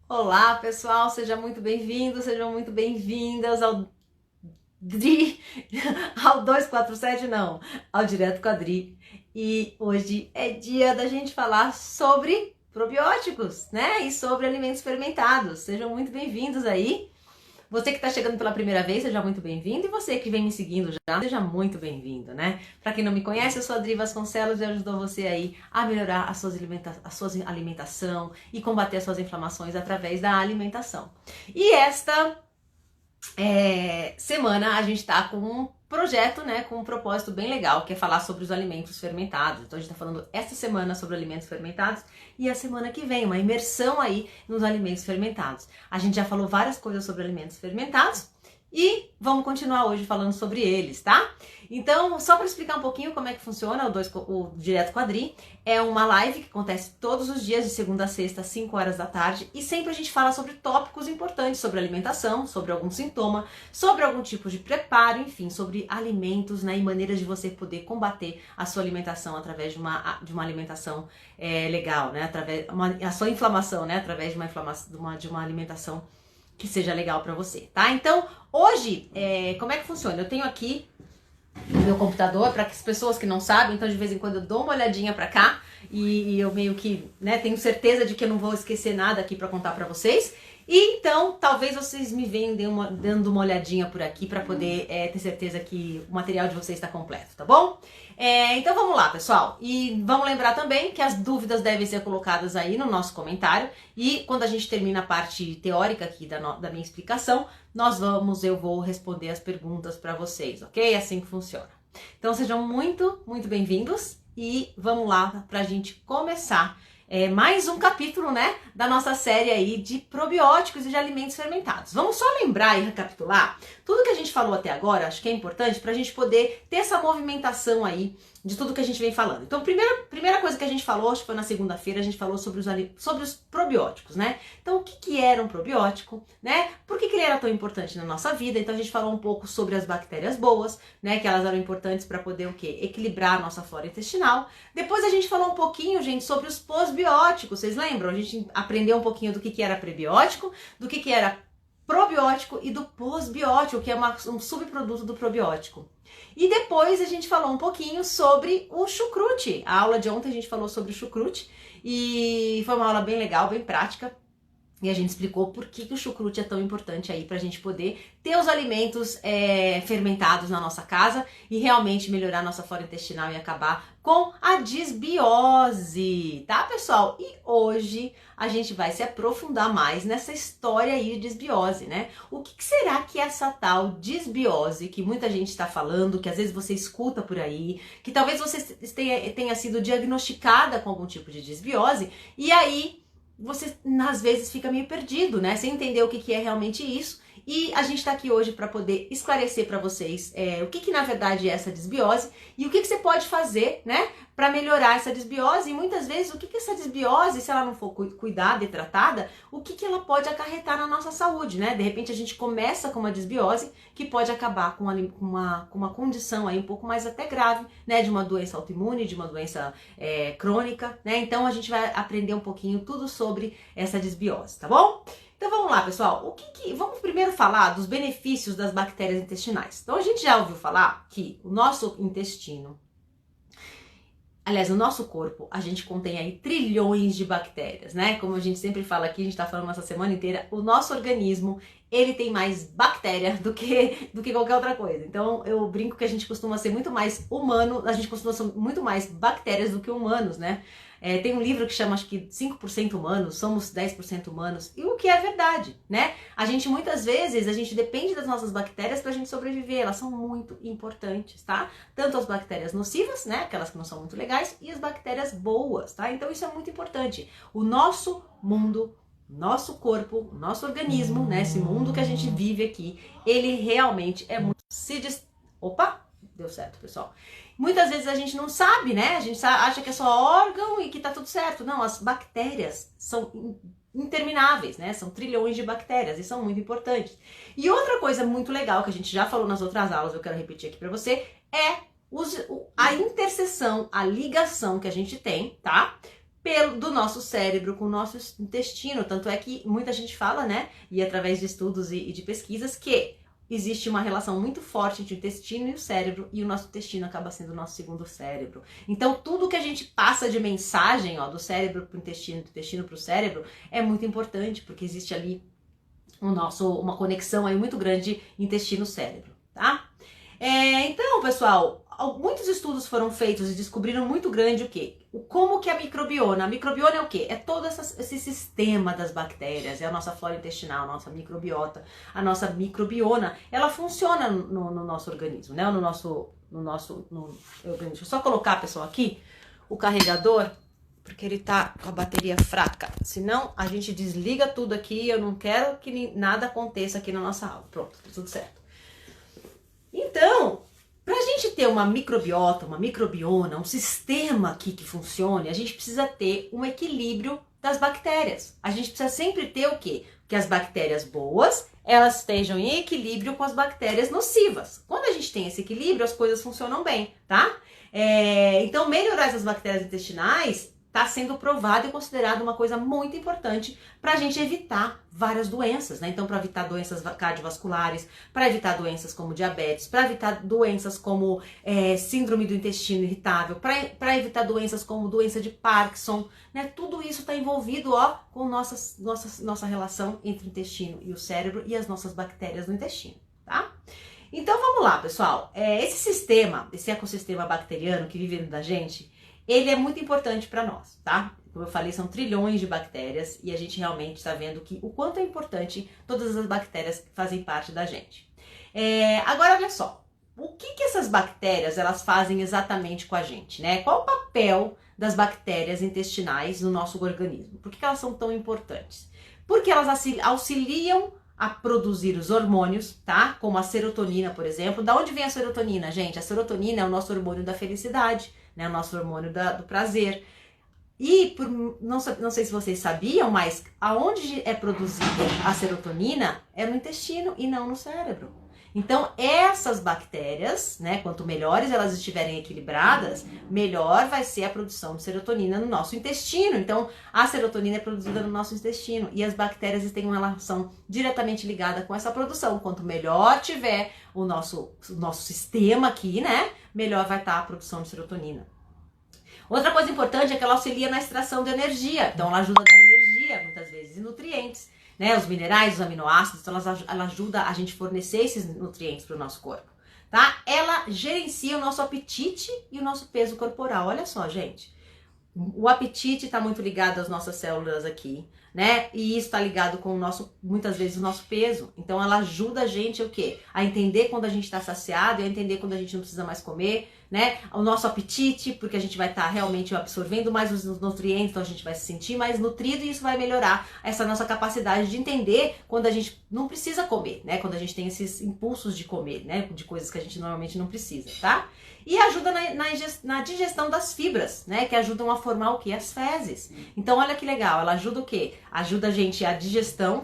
Olá, pessoal, seja muito bem-vindo, sejam muito bem-vindas ao ao 247, não, ao Direto com a Dri. E hoje é dia da gente falar sobre probióticos, né? E sobre alimentos fermentados. Sejam muito bem-vindos aí. Você que está chegando pela primeira vez, seja muito bem-vindo. E você que vem me seguindo já, seja muito bem-vindo, né? Para quem não me conhece, eu sou a Dri Vasconcelos e ajudo você aí a melhorar a sua alimentação e combater as suas inflamações através da alimentação. E esta semana a gente está com um projeto, né, com um propósito bem legal, que é falar sobre os alimentos fermentados. Então a gente está falando esta semana sobre alimentos fermentados e a semana que vem, uma imersão aí nos alimentos fermentados. A gente já falou várias coisas sobre alimentos fermentados e vamos continuar hoje falando sobre eles, tá? Então, só para explicar um pouquinho como é que funciona o Direto com a Dri, é uma live que acontece todos os dias, de segunda a sexta, às 5 horas da tarde, e sempre a gente fala sobre tópicos importantes, sobre alimentação, sobre algum sintoma, sobre algum tipo de preparo, enfim, sobre alimentos, né, e maneiras de você poder combater a sua alimentação através de uma alimentação legal, né, a sua inflamação, né, através de uma alimentação que seja legal para você, tá? Então, hoje, como é que funciona? Eu tenho aqui no meu computador, para as pessoas que não sabem, então de vez em quando eu dou uma olhadinha para cá e eu meio que, né, tenho certeza de que eu não vou esquecer nada aqui para contar para vocês. E então, talvez vocês me venham dando uma olhadinha por aqui para poder ter certeza que o material de vocês está completo, tá bom? Então vamos lá, pessoal. E vamos lembrar também que as dúvidas devem ser colocadas aí no nosso comentário. E quando a gente termina a parte teórica aqui da minha explicação, eu vou responder as perguntas para vocês, ok? É assim que funciona. Então sejam muito, muito bem-vindos e vamos lá para a gente começar mais um capítulo, né, da nossa série aí de probióticos e de alimentos fermentados. Vamos só lembrar e recapitular tudo que a gente falou até agora, acho que é importante para a gente poder ter essa movimentação aí de tudo que a gente vem falando. Então, primeira coisa que a gente falou, acho que foi na segunda-feira, a gente falou sobre os probióticos, né? Então, o que era um probiótico, né? Por que ele era tão importante na nossa vida? Então, a gente falou um pouco sobre as bactérias boas, né? Que elas eram importantes para poder o quê? Equilibrar a nossa flora intestinal. Depois a gente falou um pouquinho, gente, sobre os posbióticos. Vocês lembram? A gente aprendeu um pouquinho do que era prebiótico, do que era probiótico e do posbiótico, que é um subproduto do probiótico. E depois a gente falou um pouquinho sobre o chucrute. A aula de ontem a gente falou sobre o chucrute e foi uma aula bem legal, bem prática. E a gente explicou por que o chucrute é tão importante aí pra gente poder ter os alimentos fermentados na nossa casa e realmente melhorar a nossa flora intestinal e acabar com a disbiose, tá, pessoal? E hoje a gente vai se aprofundar mais nessa história aí de disbiose, né? O que será que é essa tal disbiose que muita gente está falando, que às vezes você escuta por aí, que talvez você tenha sido diagnosticada com algum tipo de disbiose e aí você às vezes fica meio perdido, né? Sem entender o que é realmente isso. E a gente tá aqui hoje para poder esclarecer para vocês o que na verdade é essa disbiose e o que você pode fazer, né, para melhorar essa disbiose. E muitas vezes o que essa disbiose, se ela não for cuidada e tratada, o que ela pode acarretar na nossa saúde, né? De repente a gente começa com uma disbiose que pode acabar com uma condição aí um pouco mais até grave, né, de uma doença autoimune, de uma doença crônica, né? Então a gente vai aprender um pouquinho tudo sobre essa disbiose, tá bom? Então vamos lá, pessoal. Vamos primeiro falar dos benefícios das bactérias intestinais. Então a gente já ouviu falar que o nosso intestino, aliás, no nosso corpo, a gente contém aí trilhões de bactérias, né? Como a gente sempre fala aqui, a gente tá falando essa semana inteira, o nosso organismo, ele tem mais bactéria do que qualquer outra coisa. Então eu brinco que a gente costuma ser muito mais humano, a gente costuma ser muito mais bactérias do que humanos, né? Tem um livro que chama, acho que 5% humanos, somos 10% humanos, e o que é verdade, né? A gente muitas vezes, a gente depende das nossas bactérias pra gente sobreviver, elas são muito importantes, tá? Tanto as bactérias nocivas, né, aquelas que não são muito legais, e as bactérias boas, tá? Então isso é muito importante. O nosso mundo, nosso corpo, nosso organismo, né, esse mundo que a gente vive aqui, ele realmente é muito... Opa! Deu certo, pessoal. Muitas vezes a gente não sabe, né? A gente acha que é só órgão e que tá tudo certo. Não, as bactérias são intermináveis, né? São trilhões de bactérias e são muito importantes. E outra coisa muito legal que a gente já falou nas outras aulas, eu quero repetir aqui pra você, é a interseção, a ligação que a gente tem, tá? do nosso cérebro com o nosso intestino. Tanto é que muita gente fala, né, e através de estudos e de pesquisas, que existe uma relação muito forte entre o intestino e o cérebro, e o nosso intestino acaba sendo o nosso segundo cérebro. Então, tudo que a gente passa de mensagem, ó, do cérebro para o intestino, do intestino para o cérebro, é muito importante, porque existe ali uma conexão aí muito grande intestino-cérebro, tá? Então, pessoal, muitos estudos foram feitos e descobriram muito grande o quê? Como que a microbiona é o quê? É todo esse sistema das bactérias, é a nossa flora intestinal, a nossa microbiota, a nossa microbiona, ela funciona no nosso organismo, né? No nosso organismo. Deixa eu só colocar, pessoal, aqui o carregador, porque ele tá com a bateria fraca, senão a gente desliga tudo aqui, eu não quero que nada aconteça aqui na nossa aula. Pronto, tá tudo certo. Então, para a gente ter uma microbiota, uma microbiona, um sistema aqui que funcione, a gente precisa ter um equilíbrio das bactérias. A gente precisa sempre ter o quê? Que as bactérias boas, elas estejam em equilíbrio com as bactérias nocivas. Quando a gente tem esse equilíbrio, as coisas funcionam bem, tá? Então, melhorar essas bactérias intestinais está sendo provado e considerado uma coisa muito importante para a gente evitar várias doenças, né? Então, para evitar doenças cardiovasculares, para evitar doenças como diabetes, para evitar doenças como síndrome do intestino irritável, para evitar doenças como doença de Parkinson, né? Tudo isso está envolvido, ó, com nossa relação entre o intestino e o cérebro e as nossas bactérias no intestino, tá? Então, vamos lá, pessoal. Esse ecossistema bacteriano que vive dentro da gente, ele é muito importante para nós, tá? Como eu falei, são trilhões de bactérias e a gente realmente está vendo o quanto é importante todas as bactérias que fazem parte da gente. Agora, olha só, o que essas bactérias elas fazem exatamente com a gente, né? Qual o papel das bactérias intestinais no nosso organismo? Por que elas são tão importantes? Porque elas auxiliam a produzir os hormônios, tá? Como a serotonina, por exemplo. Da onde vem a serotonina, gente? A serotonina é o nosso hormônio da felicidade, né? O nosso hormônio do prazer. E não sei se vocês sabiam, mas aonde é produzida a serotonina é no intestino e não no cérebro. Então, essas bactérias, né, quanto melhores elas estiverem equilibradas, melhor vai ser a produção de serotonina no nosso intestino. Então, a serotonina é produzida no nosso intestino e as bactérias têm uma relação diretamente ligada com essa produção. Quanto melhor tiver o nosso sistema aqui, né, melhor vai estar a produção de serotonina. Outra coisa importante é que ela auxilia na extração de energia. Então, ela ajuda a dar energia, muitas vezes, e nutrientes, né? Os minerais, os aminoácidos, então ela ajuda a gente fornecer esses nutrientes para o nosso corpo, tá? Ela gerencia o nosso apetite e o nosso peso corporal. Olha só, gente. O apetite está muito ligado às nossas células aqui, né? E isso está ligado com muitas vezes, o nosso peso. Então, ela ajuda a gente o quê? A entender quando a gente está saciado e a entender quando a gente não precisa mais comer, né? O nosso apetite, porque a gente vai estar realmente absorvendo mais os nutrientes, então a gente vai se sentir mais nutrido e isso vai melhorar essa nossa capacidade de entender quando a gente não precisa comer, né? Quando a gente tem esses impulsos de comer, né? De coisas que a gente normalmente não precisa, tá? E ajuda na digestão das fibras, né? Que ajudam a formar o quê? As fezes. Então, olha que legal, ela ajuda o quê? Ajuda a gente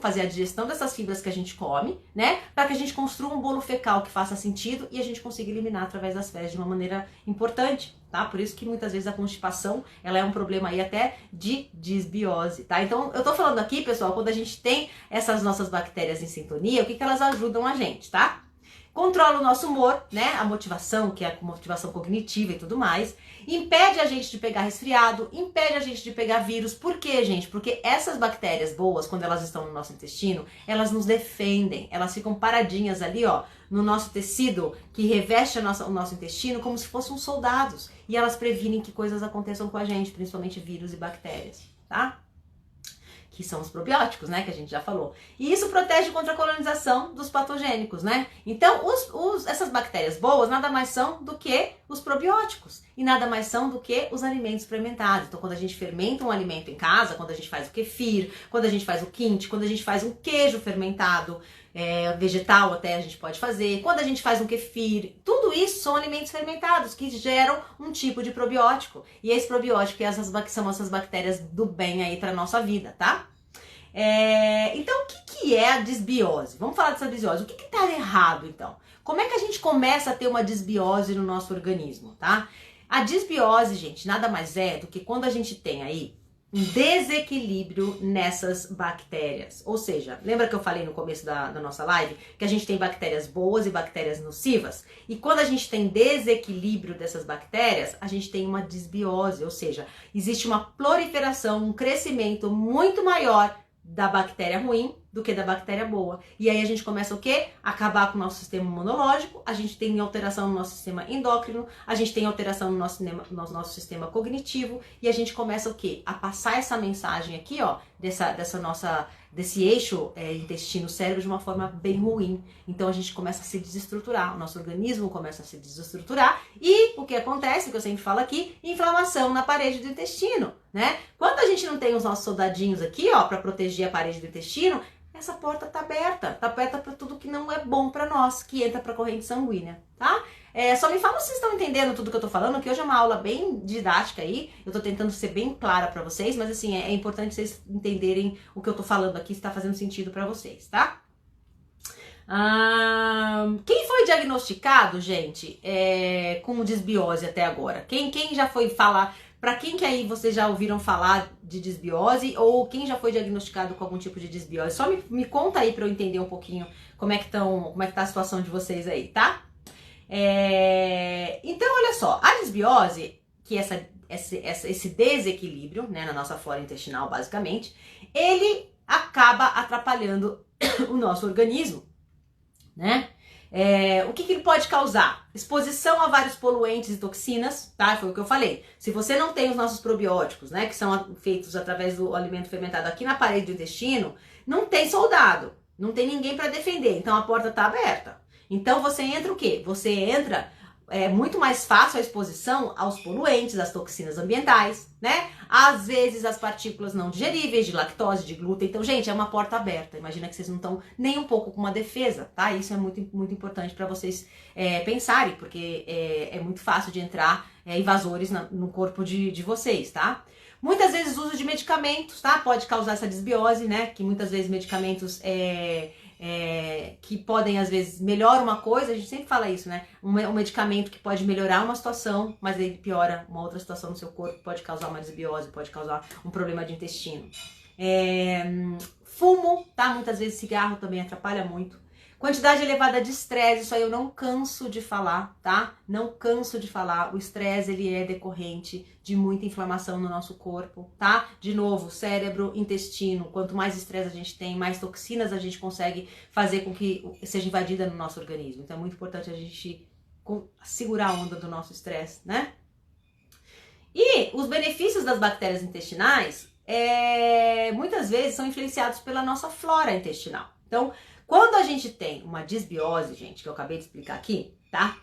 fazer a digestão dessas fibras que a gente come, né? Para que a gente construa um bolo fecal que faça sentido e a gente consiga eliminar através das fezes de uma maneira importante, tá? Por isso que muitas vezes a constipação, ela é um problema aí até de desbiose, tá? Então, eu tô falando aqui, pessoal, quando a gente tem essas nossas bactérias em sintonia, o que elas ajudam a gente, tá? Controla o nosso humor, né? A motivação, que é a motivação cognitiva e tudo mais. Impede a gente de pegar resfriado, impede a gente de pegar vírus. Por quê, gente? Porque essas bactérias boas, quando elas estão no nosso intestino, elas nos defendem. Elas ficam paradinhas ali, ó, no nosso tecido que reveste o nosso intestino como se fossem soldados. E elas previnem que coisas aconteçam com a gente, principalmente vírus e bactérias, tá? Que são os probióticos, né, que a gente já falou. E isso protege contra a colonização dos patogênicos, né? Então, essas bactérias boas nada mais são do que os probióticos. E nada mais são do que os alimentos fermentados. Então, quando a gente fermenta um alimento em casa, quando a gente faz o kefir, quando a gente faz o quinte, quando a gente faz um queijo fermentado, vegetal até a gente pode fazer, quando a gente faz um kefir, tudo isso são alimentos fermentados que geram um tipo de probiótico. E esse probiótico são essas bactérias do bem aí para nossa vida, tá? Então, o que é a desbiose? Vamos falar dessa desbiose. O que tá errado, então? Como é que a gente começa a ter uma desbiose no nosso organismo, tá? A desbiose, gente, nada mais é do que quando a gente tem aí um desequilíbrio nessas bactérias. Ou seja, lembra que eu falei no começo da nossa live que a gente tem bactérias boas e bactérias nocivas? E quando a gente tem desequilíbrio dessas bactérias, a gente tem uma desbiose, ou seja, existe uma proliferação, um crescimento muito maior da bactéria ruim do que da bactéria boa. E aí a gente começa o quê? Acabar com o nosso sistema imunológico, a gente tem alteração no nosso sistema endócrino, a gente tem alteração no nosso sistema cognitivo e a gente começa o quê? A passar essa mensagem aqui, ó, desse eixo intestino-cérebro de uma forma bem ruim. Então a gente começa a se desestruturar, o nosso organismo começa a se desestruturar e o que acontece, que eu sempre falo aqui, inflamação na parede do intestino, né? Quando a gente não tem os nossos soldadinhos aqui, ó, para proteger a parede do intestino, essa porta tá aberta para tudo que não é bom para nós, que entra para a corrente sanguínea, tá? Só me fala se vocês estão entendendo tudo que eu tô falando, que hoje é uma aula bem didática aí, eu tô tentando ser bem clara para vocês, mas assim, é importante vocês entenderem o que eu tô falando aqui, se tá fazendo sentido para vocês, tá? Quem foi diagnosticado, gente, com desbiose até agora? Quem já foi falar... Para quem que aí vocês já ouviram falar de desbiose ou quem já foi diagnosticado com algum tipo de desbiose? Só me conta aí para eu entender um pouquinho como é que tá a situação de vocês aí, tá? Então, olha só, a desbiose, que esse desequilíbrio, né, na nossa flora intestinal, basicamente, ele acaba atrapalhando o nosso organismo, né? O que ele pode causar? Exposição a vários poluentes e toxinas, tá? Foi o que eu falei. Se você não tem os nossos probióticos, né, que são feitos através do alimento fermentado aqui na parede do intestino, não tem soldado, não tem ninguém para defender, então a porta tá aberta. Então você entra o quê? Você entra... É muito mais fácil a exposição aos poluentes, às toxinas ambientais, né? Às vezes as partículas não digeríveis, de lactose, de glúten. Então, gente, é uma porta aberta. Imagina que vocês não estão nem um pouco com uma defesa, tá? Isso é muito, muito importante para vocês pensarem, porque é muito fácil de entrar invasores no corpo de vocês, tá? Muitas vezes o uso de medicamentos, tá? Pode causar essa desbiose, né? Que muitas vezes medicamentos... que podem, às vezes, melhorar uma coisa, a gente sempre fala isso, né? Um medicamento que pode melhorar uma situação, mas ele piora uma outra situação no seu corpo, pode causar uma desbiose, pode causar um problema de intestino. Fumo, tá? Muitas vezes cigarro também atrapalha muito. Quantidade elevada de estresse, isso aí eu não canso de falar, tá? Não canso de falar. O estresse, ele é decorrente de muita inflamação no nosso corpo, tá? De novo, cérebro, intestino. Quanto mais estresse a gente tem, mais toxinas a gente consegue fazer com que seja invadida no nosso organismo. Então é muito importante a gente segurar a onda do nosso estresse, né? E os benefícios das bactérias intestinais, muitas vezes são influenciados pela nossa flora intestinal. Então, quando a gente tem uma desbiose, gente, que eu acabei de explicar aqui, tá?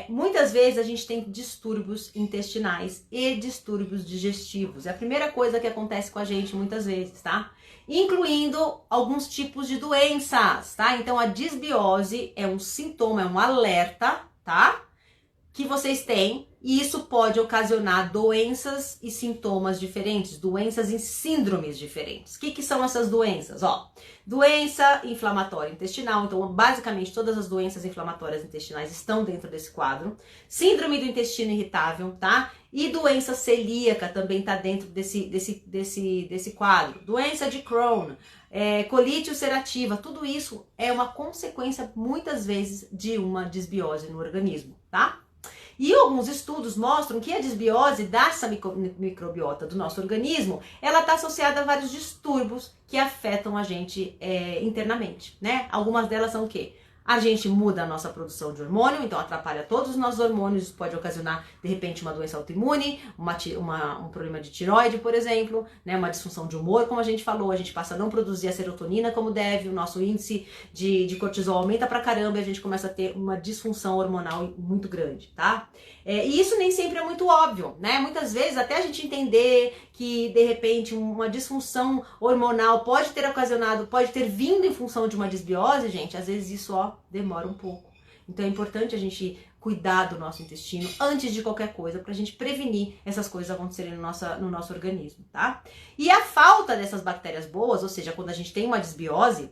Muitas vezes a gente tem distúrbios intestinais e distúrbios digestivos. É a primeira coisa que acontece com a gente muitas vezes, tá? Incluindo alguns tipos de doenças, tá? Então a desbiose é um sintoma, é um alerta, tá? Que vocês têm, e isso pode ocasionar doenças e sintomas diferentes, doenças e síndromes diferentes. O que são essas doenças? Ó, doença inflamatória intestinal, então basicamente todas as doenças inflamatórias intestinais estão dentro desse quadro. Síndrome do intestino irritável, tá? E doença celíaca também tá dentro desse quadro. Doença de Crohn, colite ulcerativa, tudo isso é uma consequência muitas vezes de uma desbiose no organismo, tá? E alguns estudos mostram que a desbiose dessa microbiota do nosso organismo, ela está associada a vários distúrbios que afetam a gente internamente, né? Algumas delas são o quê? A gente muda a nossa produção de hormônio, então atrapalha todos os nossos hormônios, isso pode ocasionar, de repente, uma doença autoimune, um problema de tireoide, por exemplo, né? Uma disfunção de humor, como a gente falou, a gente passa a não produzir a serotonina como deve, o nosso índice de cortisol aumenta pra caramba e a gente começa a ter uma disfunção hormonal muito grande, tá? E isso nem sempre é muito óbvio, né? Muitas vezes, até a gente entender que, de repente, uma disfunção hormonal pode ter vindo em função de uma desbiose, gente, às vezes isso, ó, demora um pouco. Então é importante a gente cuidar do nosso intestino antes de qualquer coisa, pra gente prevenir essas coisas acontecerem no nosso organismo, tá? E a falta dessas bactérias boas, ou seja, quando a gente tem uma desbiose,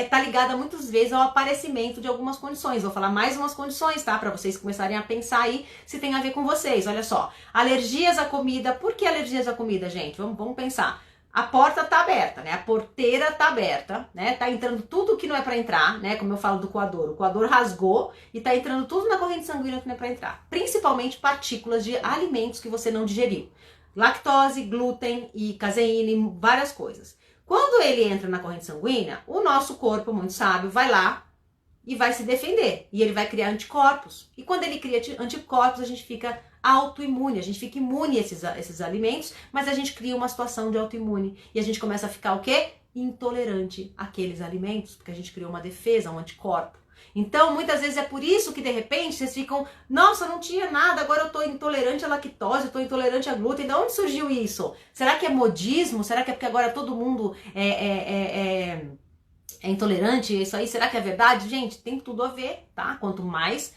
tá ligada muitas vezes ao aparecimento de algumas condições. Vou falar mais umas condições, tá? Para vocês começarem a pensar aí se tem a ver com vocês. Olha só, alergias à comida. Por que alergias à comida, gente? Vamos pensar. A porta tá aberta, né? A porteira tá aberta, né? Tá entrando tudo que não é para entrar, né? Como eu falo do coador. O coador rasgou e tá entrando tudo na corrente sanguínea que não é para entrar. Principalmente partículas de alimentos que você não digeriu. Lactose, glúten e caseína e várias coisas. Quando ele entra na corrente sanguínea, o nosso corpo, muito sábio, vai lá e vai se defender. E ele vai criar anticorpos. E quando ele cria anticorpos, a gente fica autoimune. A gente fica imune a esses alimentos, mas a gente cria uma situação de autoimune. E a gente começa a ficar o quê? Intolerante àqueles alimentos, porque a gente criou uma defesa, um anticorpo. Então, muitas vezes é por isso que, de repente, vocês ficam, nossa, não tinha nada, agora eu tô intolerante à lactose, eu tô intolerante a glúten. De onde surgiu isso? Será que é modismo? Será que é porque agora todo mundo é intolerante? Isso aí, será que é verdade? Gente, tem tudo a ver, tá? Quanto mais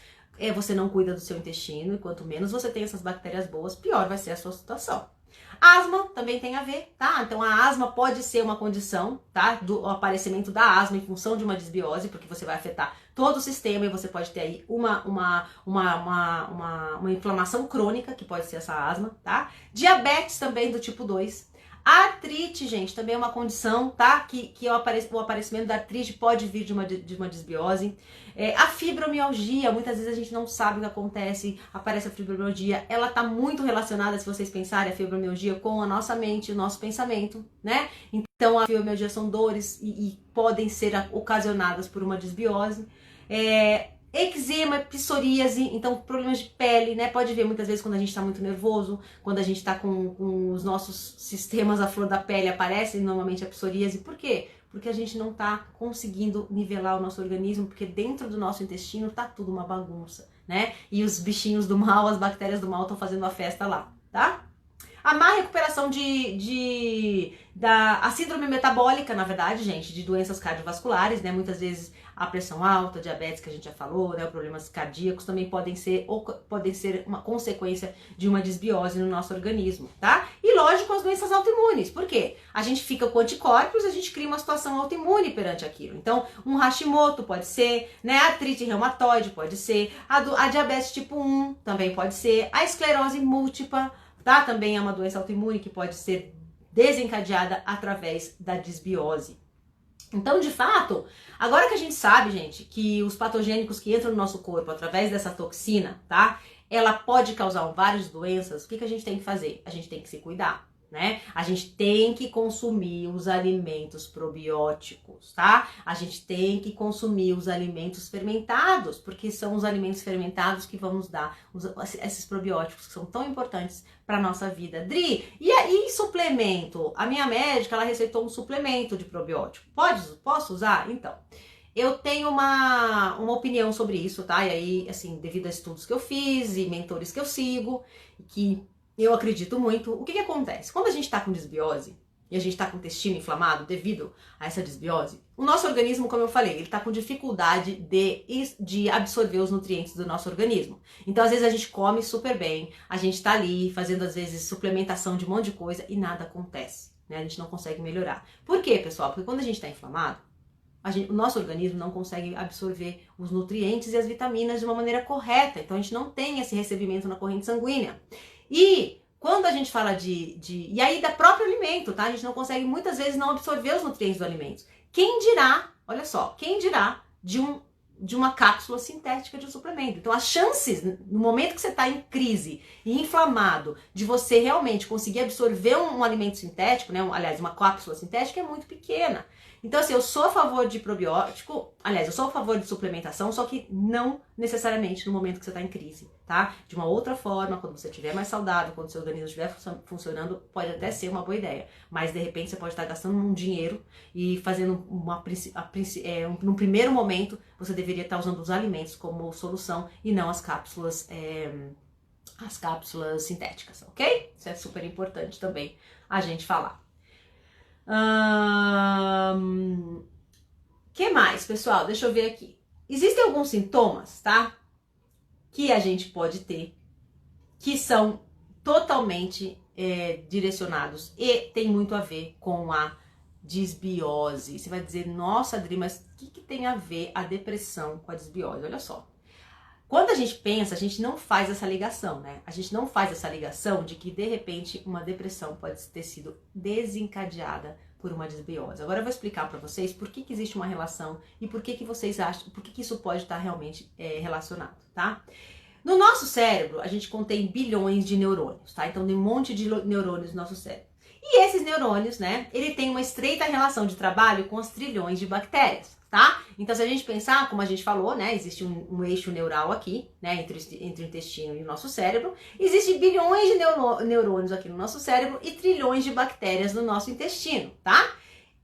você não cuida do seu intestino e quanto menos você tem essas bactérias boas, pior vai ser a sua situação. Asma também tem a ver, tá? Então a asma pode ser uma condição, tá? Do aparecimento da asma em função de uma desbiose, porque você vai afetar todo o sistema e você pode ter aí uma inflamação crônica, que pode ser essa asma, tá? Diabetes também do tipo 2. A artrite, gente, também é uma condição, tá? Que o aparecimento da artrite pode vir de uma desbiose. A fibromialgia, muitas vezes a gente não sabe o que acontece, aparece a fibromialgia. Ela tá muito relacionada, se vocês pensarem, a fibromialgia com a nossa mente, o nosso pensamento, né? Então, a fibromialgia são dores e podem ser ocasionadas por uma desbiose. Eczema, psoríase, então problemas de pele, né? Pode ver muitas vezes quando a gente tá muito nervoso, quando a gente tá com os nossos sistemas à flor da pele, aparece normalmente a psoríase. Por quê? Porque a gente não tá conseguindo nivelar o nosso organismo, porque dentro do nosso intestino tá tudo uma bagunça, né? E os bichinhos do mal, as bactérias do mal estão fazendo a festa lá, tá? A má recuperação da síndrome metabólica, na verdade, gente, de doenças cardiovasculares, né? Muitas vezes a pressão alta, diabetes, que a gente já falou, né? Problemas cardíacos também podem ser uma consequência de uma desbiose no nosso organismo, tá? E lógico, as doenças autoimunes. Por quê? A gente fica com anticorpos, a gente cria uma situação autoimune perante aquilo. Então, um Hashimoto pode ser, né? A artrite reumatoide pode ser, a diabetes tipo 1 também pode ser, a esclerose múltipla, tá? Também é uma doença autoimune que pode ser desencadeada através da desbiose. Então, de fato, agora que a gente sabe, gente, que os patogênicos que entram no nosso corpo através dessa toxina, tá? Ela pode causar várias doenças. O que a gente tem que fazer? A gente tem que se cuidar, né? A gente tem que consumir os alimentos probióticos, tá? A gente tem que consumir os alimentos fermentados, porque são os alimentos fermentados que vão nos dar esses probióticos que são tão importantes para nossa vida. Dri, e aí suplemento? A minha médica, ela receitou um suplemento de probiótico. Posso usar? Então, eu tenho uma opinião sobre isso, tá? E aí, assim, devido a estudos que eu fiz e mentores que eu sigo, que eu acredito muito, o que acontece? Quando a gente tá com desbiose e a gente tá com o intestino inflamado devido a essa desbiose, o nosso organismo, como eu falei, ele tá com dificuldade de absorver os nutrientes do nosso organismo. Então, às vezes, a gente come super bem, a gente tá ali fazendo, às vezes, suplementação de um monte de coisa e nada acontece, né? A gente não consegue melhorar. Por quê, pessoal? Porque quando a gente tá inflamado, o nosso organismo não consegue absorver os nutrientes e as vitaminas de uma maneira correta. Então, a gente não tem esse recebimento na corrente sanguínea. E quando a gente fala e aí da próprio alimento, tá? A gente não consegue muitas vezes não absorver os nutrientes do alimento. Quem dirá, olha só, quem dirá de uma cápsula sintética de um suplemento? Então as chances, no momento que você está em crise e inflamado, de você realmente conseguir absorver um alimento sintético, né? Aliás, uma cápsula sintética é muito pequena. Então, assim, eu sou a favor de probiótico, aliás, eu sou a favor de suplementação, só que não necessariamente no momento que você está em crise, tá? De uma outra forma, quando você estiver mais saudável, quando seu organismo estiver funcionando, pode até ser uma boa ideia. Mas, de repente, você pode estar gastando um dinheiro e fazendo num primeiro momento, você deveria estar usando os alimentos como solução e não as cápsulas sintéticas, ok? Isso é super importante também a gente falar. Que mais, pessoal? Deixa eu ver aqui. Existem alguns sintomas, tá? Que a gente pode ter, que são totalmente direcionados e tem muito a ver com a Disbiose. Você vai dizer, nossa, Adri, mas o que tem a ver a depressão com a disbiose? Olha só. Quando a gente pensa, a gente não faz essa ligação, né? A gente não faz essa ligação de que, de repente, uma depressão pode ter sido desencadeada por uma disbiose. Agora eu vou explicar para vocês por que existe uma relação e por que vocês acham, por que isso pode estar realmente relacionado, tá? No nosso cérebro, a gente contém bilhões de neurônios, tá? Então tem um monte de neurônios no nosso cérebro. E esses neurônios, né, ele tem uma estreita relação de trabalho com os trilhões de bactérias, tá? Então se a gente pensar, como a gente falou, né, existe um eixo neural aqui, né, entre o intestino e o nosso cérebro, existem bilhões de neurônios aqui no nosso cérebro e trilhões de bactérias no nosso intestino, tá?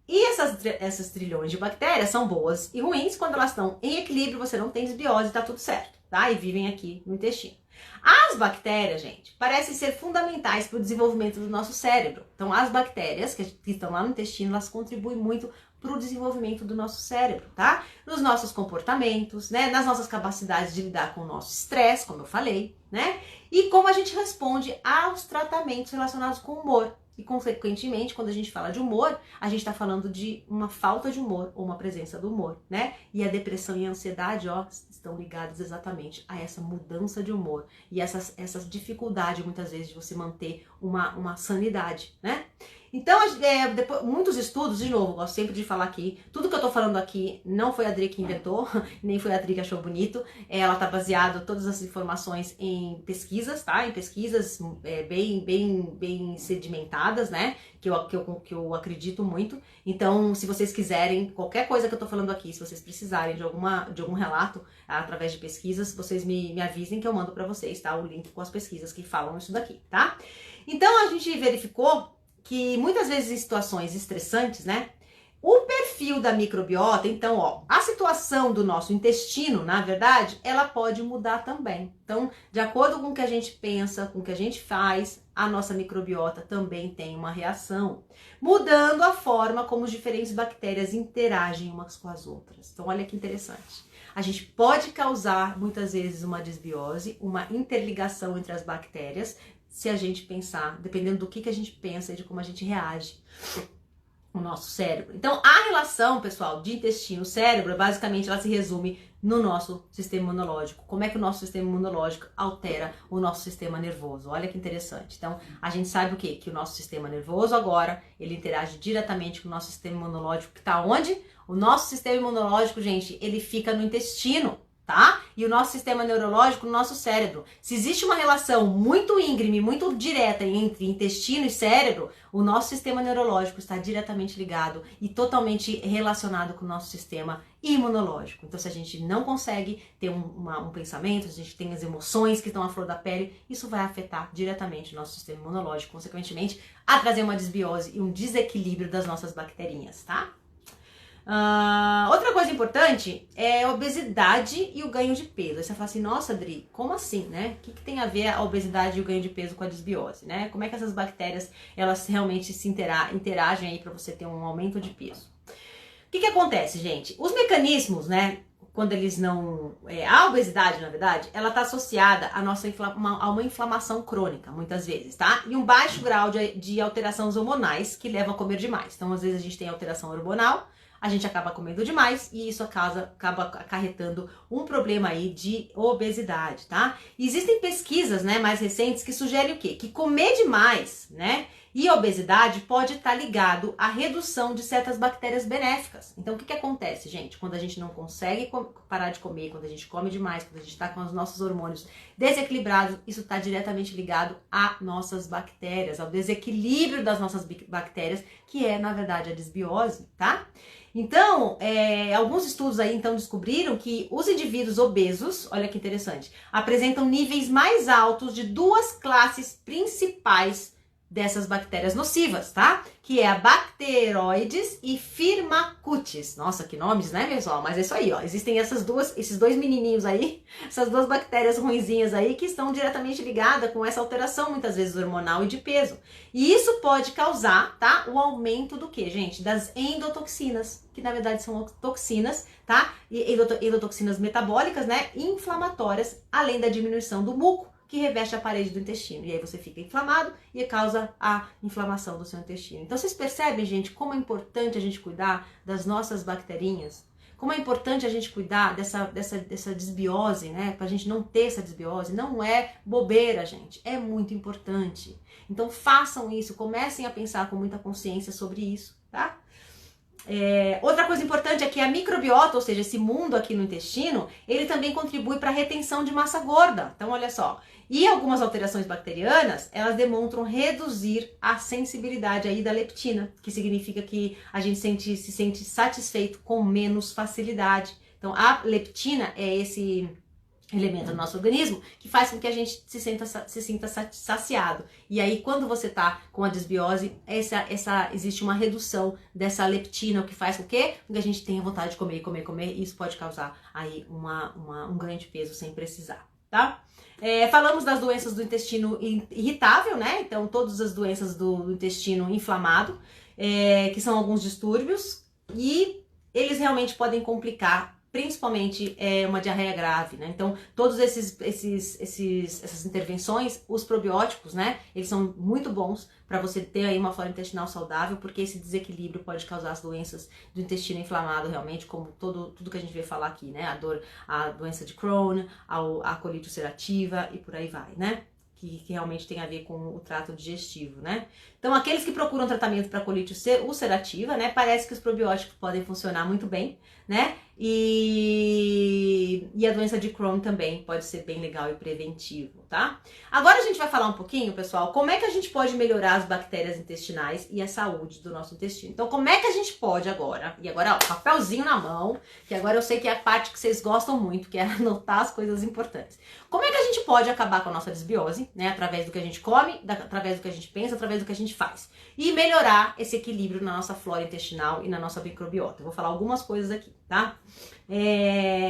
E essas trilhões de bactérias são boas e ruins. Quando elas estão em equilíbrio, você não tem desbiose, tá tudo certo, tá? E vivem aqui no intestino. As bactérias, gente, parecem ser fundamentais para o desenvolvimento do nosso cérebro. Então, as bactérias que estão lá no intestino, elas contribuem muito para o desenvolvimento do nosso cérebro, tá? Nos nossos comportamentos, né? Nas nossas capacidades de lidar com o nosso estresse, como eu falei, né? E como a gente responde aos tratamentos relacionados com o humor. E, consequentemente, quando a gente fala de humor, a gente está falando de uma falta de humor ou uma presença do humor, né? E a depressão e a ansiedade, ó, estão ligadas exatamente a essa mudança de humor e essa dificuldade, muitas vezes, de você manter uma sanidade, né? Então, depois, muitos estudos, de novo, gosto sempre de falar aqui, tudo que eu tô falando aqui não foi a Adri que inventou, nem foi a Adri que achou bonito, ela tá baseada, todas as informações, em pesquisas, tá? Em pesquisas bem sedimentadas, né? Que eu acredito muito. Então, se vocês quiserem, qualquer coisa que eu tô falando aqui, se vocês precisarem de algum relato através de pesquisas, vocês me avisem que eu mando pra vocês, tá? O link com as pesquisas que falam isso daqui, tá? Então, a gente verificou que muitas vezes em situações estressantes, né, o perfil da microbiota, então, ó, a situação do nosso intestino, na verdade, ela pode mudar também. Então, de acordo com o que a gente pensa, com o que a gente faz, a nossa microbiota também tem uma reação, mudando a forma como as diferentes bactérias interagem umas com as outras. Então, olha que interessante. A gente pode causar, muitas vezes, uma disbiose, uma interligação entre as bactérias, se a gente pensar, dependendo do que a gente pensa e de como a gente reage o nosso cérebro. Então, a relação, pessoal, de intestino-cérebro, basicamente, ela se resume no nosso sistema imunológico. Como é que o nosso sistema imunológico altera o nosso sistema nervoso? Olha que interessante. Então, a gente sabe o quê? Que o nosso sistema nervoso agora, ele interage diretamente com o nosso sistema imunológico, que está onde? O nosso sistema imunológico, gente, ele fica no intestino, tá? E o nosso sistema neurológico no nosso cérebro. Se existe uma relação muito íngreme, muito direta entre intestino e cérebro, o nosso sistema neurológico está diretamente ligado e totalmente relacionado com o nosso sistema imunológico. Então, se a gente não consegue ter um pensamento, se a gente tem as emoções que estão à flor da pele, isso vai afetar diretamente o nosso sistema imunológico, consequentemente, a trazer uma desbiose e um desequilíbrio das nossas bacterinhas, tá? Outra coisa importante é a obesidade e o ganho de peso. Aí você fala assim, nossa, Adri, como assim, né? O que tem a ver a obesidade e o ganho de peso com a desbiose, né? Como é que essas bactérias, elas realmente se interagem aí para você ter um aumento de peso? O que acontece, gente? Os mecanismos, né? Quando eles não... a obesidade, na verdade, ela está associada a uma inflamação crônica, muitas vezes, tá? E um baixo grau de alterações hormonais que levam a comer demais. Então, às vezes, a gente tem alteração hormonal, a gente acaba comendo demais e isso acaba acarretando um problema aí de obesidade, tá? E existem pesquisas, né, mais recentes que sugerem o quê? Que comer demais, né, e obesidade pode estar ligado à redução de certas bactérias benéficas. Então, o que acontece, gente? Quando a gente não consegue parar de comer, quando a gente come demais, quando a gente está com os nossos hormônios desequilibrados, isso está diretamente ligado a nossas bactérias, ao desequilíbrio das nossas bactérias, que é, na verdade, a desbiose, tá? Então, alguns estudos aí então descobriram que os indivíduos obesos, olha que interessante, apresentam níveis mais altos de duas classes principais dessas bactérias nocivas, tá? Que é a Bacteroides e Firmicutes. Nossa, que nomes, né, pessoal? Mas é isso aí, ó. Existem esses dois menininhos aí, essas duas bactérias ruinzinhas aí que estão diretamente ligadas com essa alteração, muitas vezes, hormonal e de peso. E isso pode causar, tá? O aumento do quê, gente? Das endotoxinas, que na verdade são toxinas, tá? E endotoxinas metabólicas, né? Inflamatórias, além da diminuição do muco, que reveste a parede do intestino. E aí você fica inflamado e causa a inflamação do seu intestino. Então vocês percebem, gente, como é importante a gente cuidar das nossas bacterinhas? Como é importante a gente cuidar dessa desbiose, né? Pra gente não ter essa desbiose. Não é bobeira, gente. É muito importante. Então façam isso, comecem a pensar com muita consciência sobre isso, tá? Outra coisa importante é que a microbiota, ou seja, esse mundo aqui no intestino, ele também contribui para a retenção de massa gorda. Então, olha só. E algumas alterações bacterianas, elas demonstram reduzir a sensibilidade aí da leptina, que significa que a gente se sente satisfeito com menos facilidade. Então, a leptina é esse elemento do nosso organismo que faz com que a gente se sinta saciado. E aí, quando você tá com a desbiose, existe uma redução dessa leptina, o que faz com que a gente tenha vontade de comer, e isso pode causar aí um ganho de peso sem precisar, tá? Falamos das doenças do intestino irritável, né? Então, todas as doenças do intestino inflamado, que são alguns distúrbios, e eles realmente podem complicar principalmente uma diarreia grave, né? Então, todas essas intervenções, os probióticos, né? Eles são muito bons para você ter aí uma flora intestinal saudável, porque esse desequilíbrio pode causar as doenças do intestino inflamado realmente, como tudo que a gente veio falar aqui, né? A doença de Crohn, a colite ulcerativa e por aí vai, né? Que realmente tem a ver com o trato digestivo, né? Então, aqueles que procuram tratamento para colite ulcerativa, né? Parece que os probióticos podem funcionar muito bem, né? E a doença de Crohn também pode ser bem legal e preventivo, tá? Agora a gente vai falar um pouquinho, pessoal, como é que a gente pode melhorar as bactérias intestinais e a saúde do nosso intestino. Então, como é que a gente pode agora? E agora, ó, papelzinho na mão, que agora eu sei que é a parte que vocês gostam muito, que é anotar as coisas importantes. Como é que a gente pode acabar com a nossa desbiose, né? Através do que a gente come, através do que a gente pensa, através do que a gente faz. E melhorar esse equilíbrio na nossa flora intestinal e na nossa microbiota. Eu vou falar algumas coisas aqui, tá?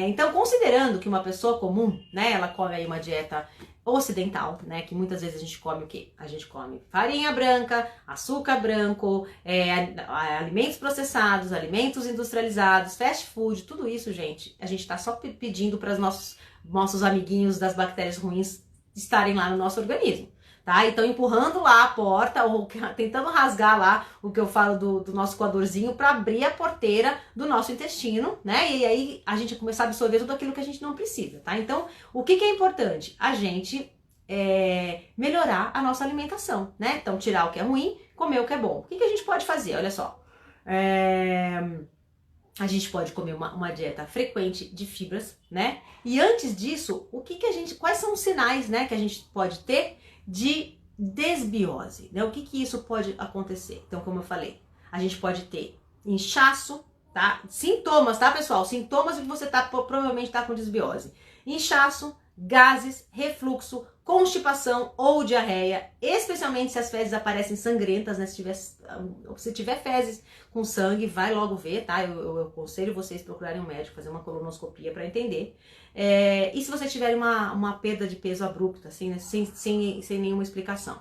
Então, considerando que uma pessoa comum, né, ela come aí uma dieta ocidental, né, que muitas vezes a gente come o quê? A gente come farinha branca, açúcar branco, alimentos processados, alimentos industrializados, fast food, tudo isso, gente, a gente tá só pedindo para os nossos amiguinhos das bactérias ruins estarem lá no nosso organismo. Tá? Então, empurrando lá a porta, ou tentando rasgar lá o que eu falo do nosso coadorzinho para abrir a porteira do nosso intestino, né? E aí a gente começar a absorver tudo aquilo que a gente não precisa, tá? Então, o que é importante? A gente melhorar a nossa alimentação, né? Então, tirar o que é ruim, comer o que é bom. O que a gente pode fazer? Olha só. A gente pode comer uma dieta frequente de fibras, né? E antes disso, quais são os sinais, né, que a gente pode ter de desbiose, né? O que isso pode acontecer? Então, como eu falei, a gente pode ter inchaço, tá? Sintomas, tá, pessoal? Sintomas de que você provavelmente tá com desbiose. Inchaço, gases, refluxo, constipação ou diarreia, especialmente se as fezes aparecem sangrentas, né? Se tiver fezes com sangue, vai logo ver, tá? Eu aconselho vocês procurarem um médico, fazer uma colonoscopia para entender. E se você tiver uma perda de peso abrupta, assim, né? sem nenhuma explicação.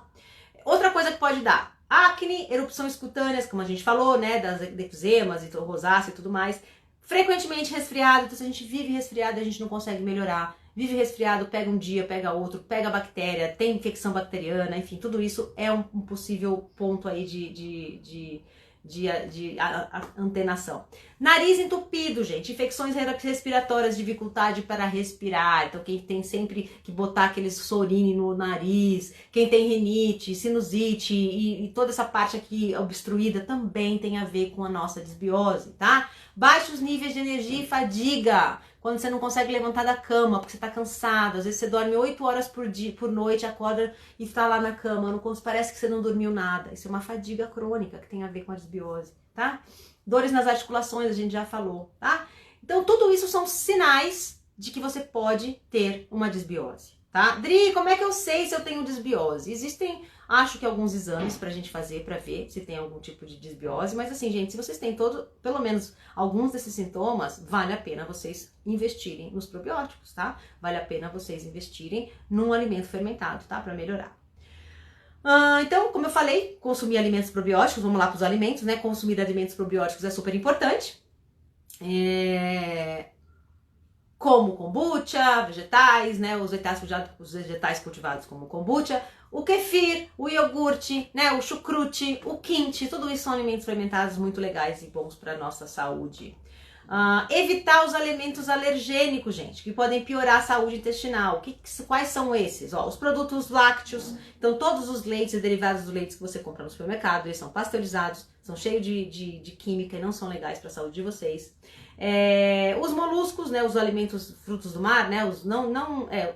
Outra coisa que pode dar, acne, erupções cutâneas, como a gente falou, né? Das eczemas e rosácea e tudo mais. Frequentemente resfriado, então se a gente vive resfriado, a gente não consegue melhorar. Vive resfriado, pega um dia, pega outro, pega bactéria, tem infecção bacteriana, enfim, tudo isso é um possível ponto aí de antenação. Nariz entupido, gente, infecções respiratórias, dificuldade para respirar, então quem tem sempre que botar aquele sorine no nariz, quem tem rinite, sinusite e toda essa parte aqui obstruída também tem a ver com a nossa desbiose, tá? Baixos níveis de energia e fadiga, quando você não consegue levantar da cama porque você tá cansado, às vezes você dorme 8 horas por noite, acorda e está lá na cama, parece que você não dormiu nada. Isso é uma fadiga crônica que tem a ver com a desbiose, tá? Dores nas articulações, a gente já falou, tá? Então, tudo isso são sinais de que você pode ter uma desbiose, tá? Dri, como é que eu sei se eu tenho desbiose? Existem, acho que alguns exames pra gente fazer pra ver se tem algum tipo de desbiose, mas assim, gente, se vocês têm pelo menos alguns desses sintomas, vale a pena vocês investirem nos probióticos, tá? Vale a pena vocês investirem num alimento fermentado, tá? Pra melhorar. Então, como eu falei, consumir alimentos probióticos, vamos lá para os alimentos, né? Consumir alimentos probióticos é super importante. como kombucha, vegetais, né, os vegetais cultivados como kombucha, o kefir, o iogurte, né, o chucrute, o kimchi, tudo isso são alimentos fermentados muito legais e bons para a nossa saúde. Evitar os alimentos alergênicos, gente, que podem piorar a saúde intestinal. Quais são esses? Os produtos lácteos, então todos os leites e derivados dos leites que você compra no supermercado, eles são pasteurizados, são cheios de química e não são legais para a saúde de vocês. Os moluscos, né, os alimentos frutos do mar, né,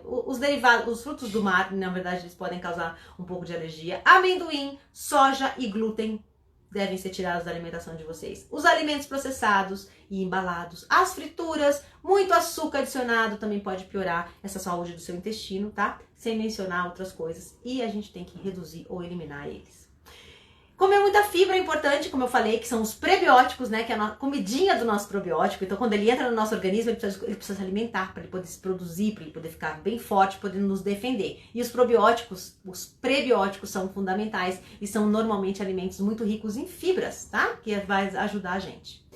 os derivados, os frutos do mar, na verdade, eles podem causar um pouco de alergia. Amendoim, soja e glúten devem ser tirados da alimentação de vocês. Os alimentos processados e embalados, as frituras, muito açúcar adicionado também pode piorar essa saúde do seu intestino, tá? Sem mencionar outras coisas. E a gente tem que reduzir ou eliminar eles. Comer muita fibra é importante, como eu falei, que são os prebióticos, né? Que é a comidinha do nosso probiótico. Então, quando ele entra no nosso organismo, ele precisa se alimentar para ele poder se produzir, para ele poder ficar bem forte, poder nos defender. E os probióticos, os prebióticos são fundamentais e são normalmente alimentos muito ricos em fibras, tá? Que vai ajudar a gente.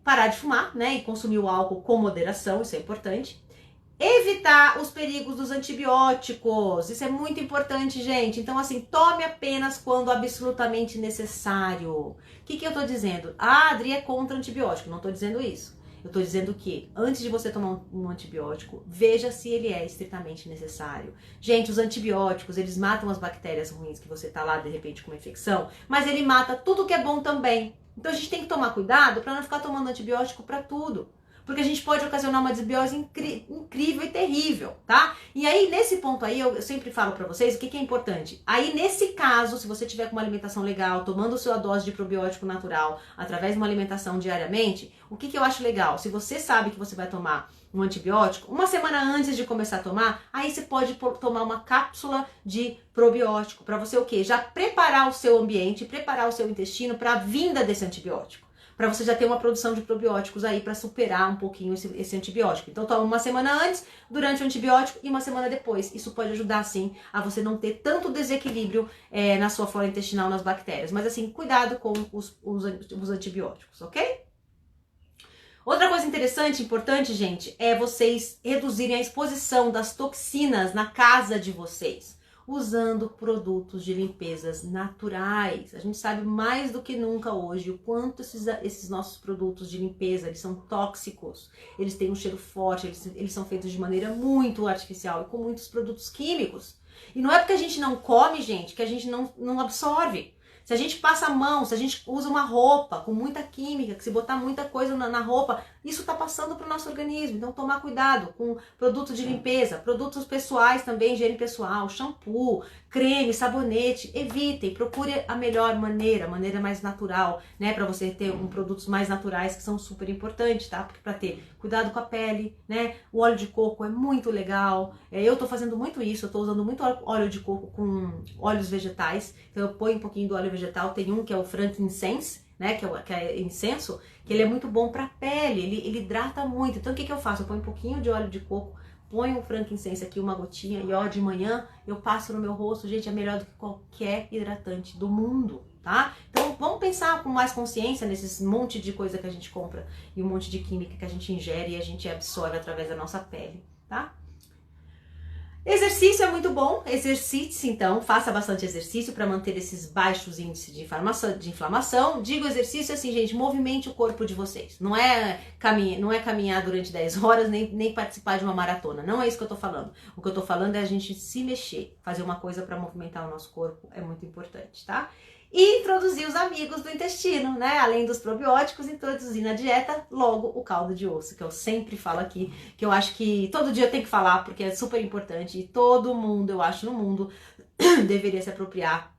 Parar de fumar, né? E consumir o álcool com moderação, isso é importante. Evitar os perigos dos antibióticos, isso é muito importante, gente. Então, assim, tome apenas quando absolutamente necessário. O que eu tô dizendo? A Adri é contra antibiótico, não tô dizendo isso. Eu tô dizendo que, antes de você tomar um antibiótico, veja se ele é estritamente necessário. Gente, os antibióticos, eles matam as bactérias ruins que você tá lá, de repente, com uma infecção, mas ele mata tudo que é bom também. Então, a gente tem que tomar cuidado para não ficar tomando antibiótico para tudo. Porque a gente pode ocasionar uma desbiose incrível e terrível, tá? E aí, nesse ponto aí, eu sempre falo pra vocês o que é importante. Aí, nesse caso, se você tiver com uma alimentação legal, tomando sua dose de probiótico natural, através de uma alimentação diariamente, o que eu acho legal? Se você sabe que você vai tomar um antibiótico, uma semana antes de começar a tomar, aí você pode tomar uma cápsula de probiótico. Pra você o quê? Já preparar o seu ambiente, preparar o seu intestino para a vinda desse antibiótico. Para você já ter uma produção de probióticos aí para superar um pouquinho esse antibiótico. Então toma uma semana antes, durante o antibiótico e uma semana depois. Isso pode ajudar sim a você não ter tanto desequilíbrio na sua flora intestinal, nas bactérias. Mas assim, cuidado com os antibióticos, ok? Outra coisa interessante, importante, gente, é vocês reduzirem a exposição das toxinas na casa de vocês, usando produtos de limpezas naturais. A gente sabe mais do que nunca hoje o quanto esses nossos produtos de limpeza, eles são tóxicos, eles têm um cheiro forte, eles são feitos de maneira muito artificial e com muitos produtos químicos. E não é porque a gente não come, gente, que a gente não absorve. Se a gente passa a mão, se a gente usa uma roupa com muita química, que se botar muita coisa na roupa, isso está passando para o nosso organismo. Então, tomar cuidado com produtos de limpeza, produtos pessoais também, higiene pessoal, shampoo, creme, sabonete. Evitem, procure a melhor maneira, a maneira mais natural, né? Para você ter produtos mais naturais que são super importantes, tá? Porque para ter cuidado com a pele, né? O óleo de coco é muito legal. Eu tô fazendo muito isso, eu tô usando muito óleo de coco com óleos vegetais. Então, eu ponho um pouquinho do óleo vegetal. Tem um que é o frankincense, né, que é incenso, que ele é muito bom para a pele, ele hidrata muito. Então o que eu faço? Eu ponho um pouquinho de óleo de coco, ponho o frankincense aqui, uma gotinha, e de manhã eu passo no meu rosto. Gente, é melhor do que qualquer hidratante do mundo, tá? Então vamos pensar com mais consciência nesses monte de coisa que a gente compra e um monte de química que a gente ingere e a gente absorve através da nossa pele, tá? Exercício é muito bom, exercite-se então, faça bastante exercício para manter esses baixos índices de inflamação. Digo exercício assim, gente, movimente o corpo de vocês. Não é caminhar durante 10 horas, nem participar de uma maratona. Não é isso que eu tô falando. O que eu tô falando é a gente se mexer, fazer uma coisa para movimentar o nosso corpo, é muito importante, tá? E introduzir os amigos do intestino, né? Além dos probióticos, introduzir na dieta logo o caldo de osso, que eu sempre falo aqui, que eu acho que todo dia eu tenho que falar, porque é super importante e todo mundo, eu acho, no mundo deveria se apropriar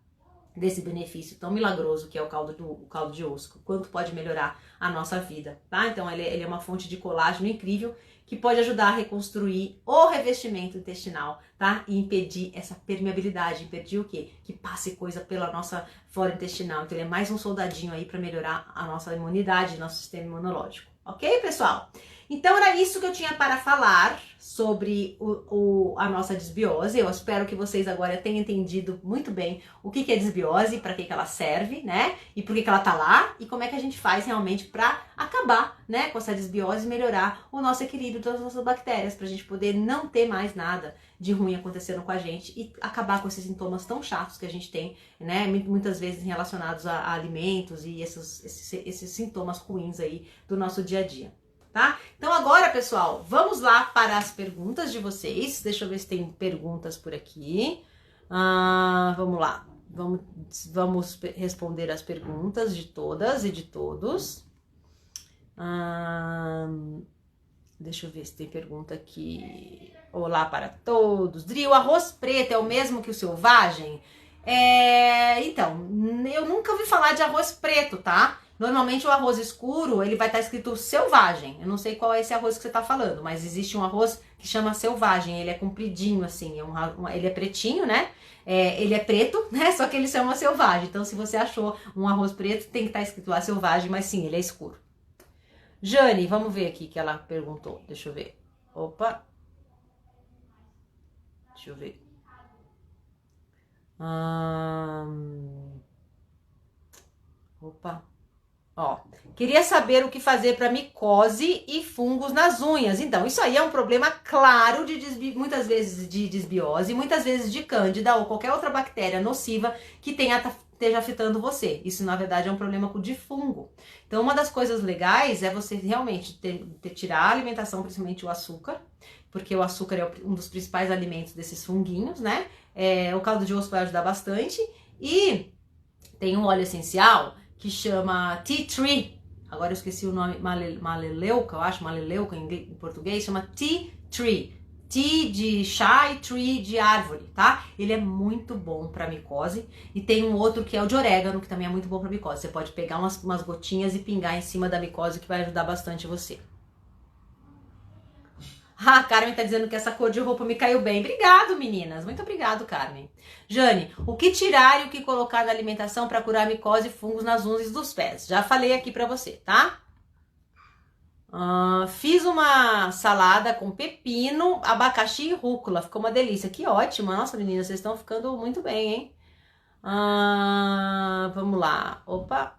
desse benefício tão milagroso que é o caldo de osso, quanto pode melhorar a nossa vida, tá? Então ele é uma fonte de colágeno incrível que pode ajudar a reconstruir o revestimento intestinal, tá? E impedir essa permeabilidade, impedir o quê? Que passe coisa pela nossa flora intestinal. Então ele é mais um soldadinho aí para melhorar a nossa imunidade, nosso sistema imunológico. Ok, pessoal? Então era isso que eu tinha para falar sobre a nossa desbiose. Eu espero que vocês agora tenham entendido muito bem o que é desbiose, para que ela serve, né? E por que ela tá lá e como é que a gente faz realmente para acabar, né, com essa desbiose e melhorar o nosso equilíbrio das nossas bactérias, para a gente poder não ter mais nada de ruim acontecendo com a gente e acabar com esses sintomas tão chatos que a gente tem, né? Muitas vezes relacionados a alimentos e esses sintomas ruins aí do nosso dia a dia. Tá? Então agora, pessoal, vamos lá para as perguntas de vocês. Deixa eu ver se tem perguntas por aqui. Vamos lá. Vamos responder as perguntas de todas e de todos. Deixa eu ver se tem pergunta aqui. Olá para todos. Dri, o arroz preto é o mesmo que o selvagem? Então, eu nunca ouvi falar de arroz preto, tá? Normalmente o arroz escuro, ele vai estar escrito selvagem. Eu não sei qual é esse arroz que você está falando, mas existe um arroz que chama selvagem. Ele é compridinho, assim, ele é pretinho, né? Ele é preto, né? Só que ele chama selvagem. Então, se você achou um arroz preto, tem que estar escrito lá selvagem, mas sim, ele é escuro. Jane, vamos ver aqui que ela perguntou. Deixa eu ver. Opa. Deixa eu ver. Opa. Ó, queria saber o que fazer para micose e fungos nas unhas. Então, isso aí é um problema claro muitas vezes de desbiose, muitas vezes de cândida ou qualquer outra bactéria nociva que esteja afetando você. Isso, na verdade, é um problema de fungo. Então, uma das coisas legais é você realmente tirar a alimentação, principalmente o açúcar, porque o açúcar é um dos principais alimentos desses funguinhos, né? O caldo de osso vai ajudar bastante. E tem um óleo essencial que chama Tea Tree. Agora eu esqueci o nome, maleleuca, eu acho, maleleuca em português, chama Tea Tree. Tea de chá e tree de árvore, tá? Ele é muito bom para micose. E tem um outro que é o de orégano, que também é muito bom para micose. Você pode pegar umas gotinhas e pingar em cima da micose, que vai ajudar bastante você. A Carmen tá dizendo que essa cor de roupa me caiu bem. Obrigado, meninas. Muito obrigado, Carmen. Jane, o que tirar e o que colocar na alimentação para curar micose e fungos nas unhas dos pés? Já falei aqui para você, tá? Fiz uma salada com pepino, abacaxi e rúcula. Ficou uma delícia. Que ótimo. Nossa, meninas, vocês estão ficando muito bem, hein? Vamos lá. Opa.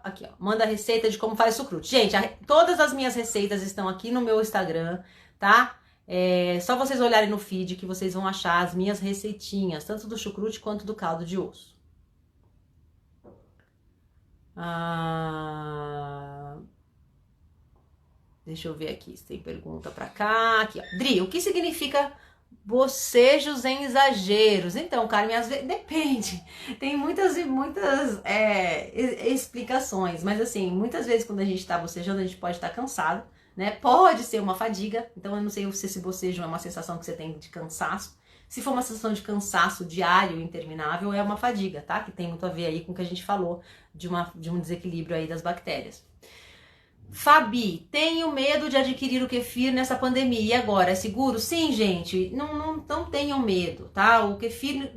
Aqui, ó. Manda a receita de como faz chucrute. Gente, todas as minhas receitas estão aqui no meu Instagram, tá? Só vocês olharem no feed que vocês vão achar as minhas receitinhas, tanto do chucrute quanto do caldo de osso. Deixa eu ver aqui se tem pergunta pra cá. Aqui, ó. Dri, o que significa bocejos em exageros? Então, Carmen, às vezes depende. Tem muitas explicações, mas assim, muitas vezes quando a gente tá bocejando, a gente pode estar cansado, né? Pode ser uma fadiga, então eu não sei se esse bocejo é uma sensação que você tem de cansaço. Se for uma sensação de cansaço diário interminável, é uma fadiga, tá? Que tem muito a ver aí com o que a gente falou de um desequilíbrio aí das bactérias. Fabi, tenho medo de adquirir o kefir nessa pandemia. E agora, é seguro? Sim, gente, não tenham medo, tá? O kefir,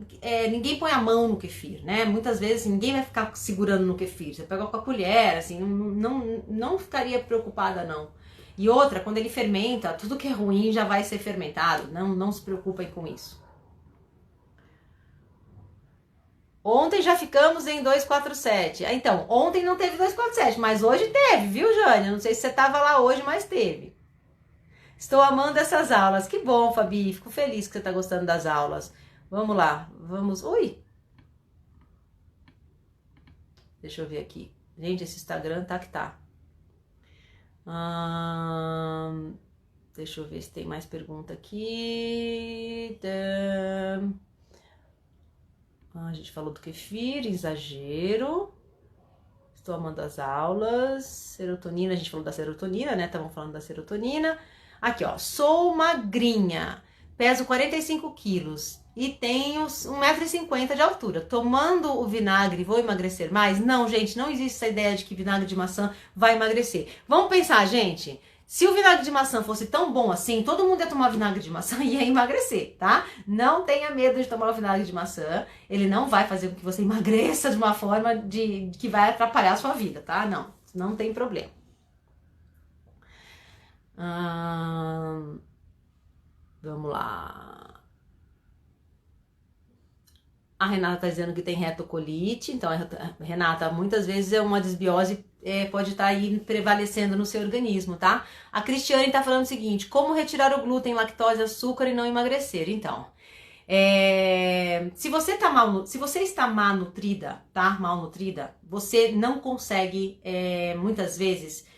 ninguém põe a mão no kefir, né? Muitas vezes ninguém vai ficar segurando no kefir. Você pega com a colher, assim, não ficaria preocupada, não. E outra, quando ele fermenta, tudo que é ruim já vai ser fermentado. Não se preocupem com isso. Ontem já ficamos em 247. Então, ontem não teve 247, mas hoje teve, viu, Jane? Não sei se você estava lá hoje, mas teve. Estou amando essas aulas. Que bom, Fabi. Fico feliz que você está gostando das aulas. Vamos lá. Vamos... Ui! Deixa eu ver aqui. Gente, esse Instagram tá que tá. Deixa eu ver se tem mais pergunta aqui. A gente falou do kefir, exagero. Estou amando as aulas. Serotonina, a gente falou da serotonina, né? Estavam falando da serotonina. Aqui, ó. Sou magrinha, peso 45 quilos e tenho 1,50 m de altura. Tomando o vinagre, vou emagrecer mais? Não, gente, não existe essa ideia de que vinagre de maçã vai emagrecer. Vamos pensar, gente. Se o vinagre de maçã fosse tão bom assim, todo mundo ia tomar vinagre de maçã e ia emagrecer, tá? Não tenha medo de tomar o vinagre de maçã. Ele não vai fazer com que você emagreça de uma forma que vai atrapalhar a sua vida, tá? Não tem problema. Vamos lá. A Renata está dizendo que tem retocolite. Então, Renata, muitas vezes é uma desbiose, pode estar aí prevalecendo no seu organismo, tá? A Cristiane está falando o seguinte: como retirar o glúten, lactose, açúcar e não emagrecer? Então, se você está malnutrida, tá? Malnutrida, você não consegue, muitas vezes,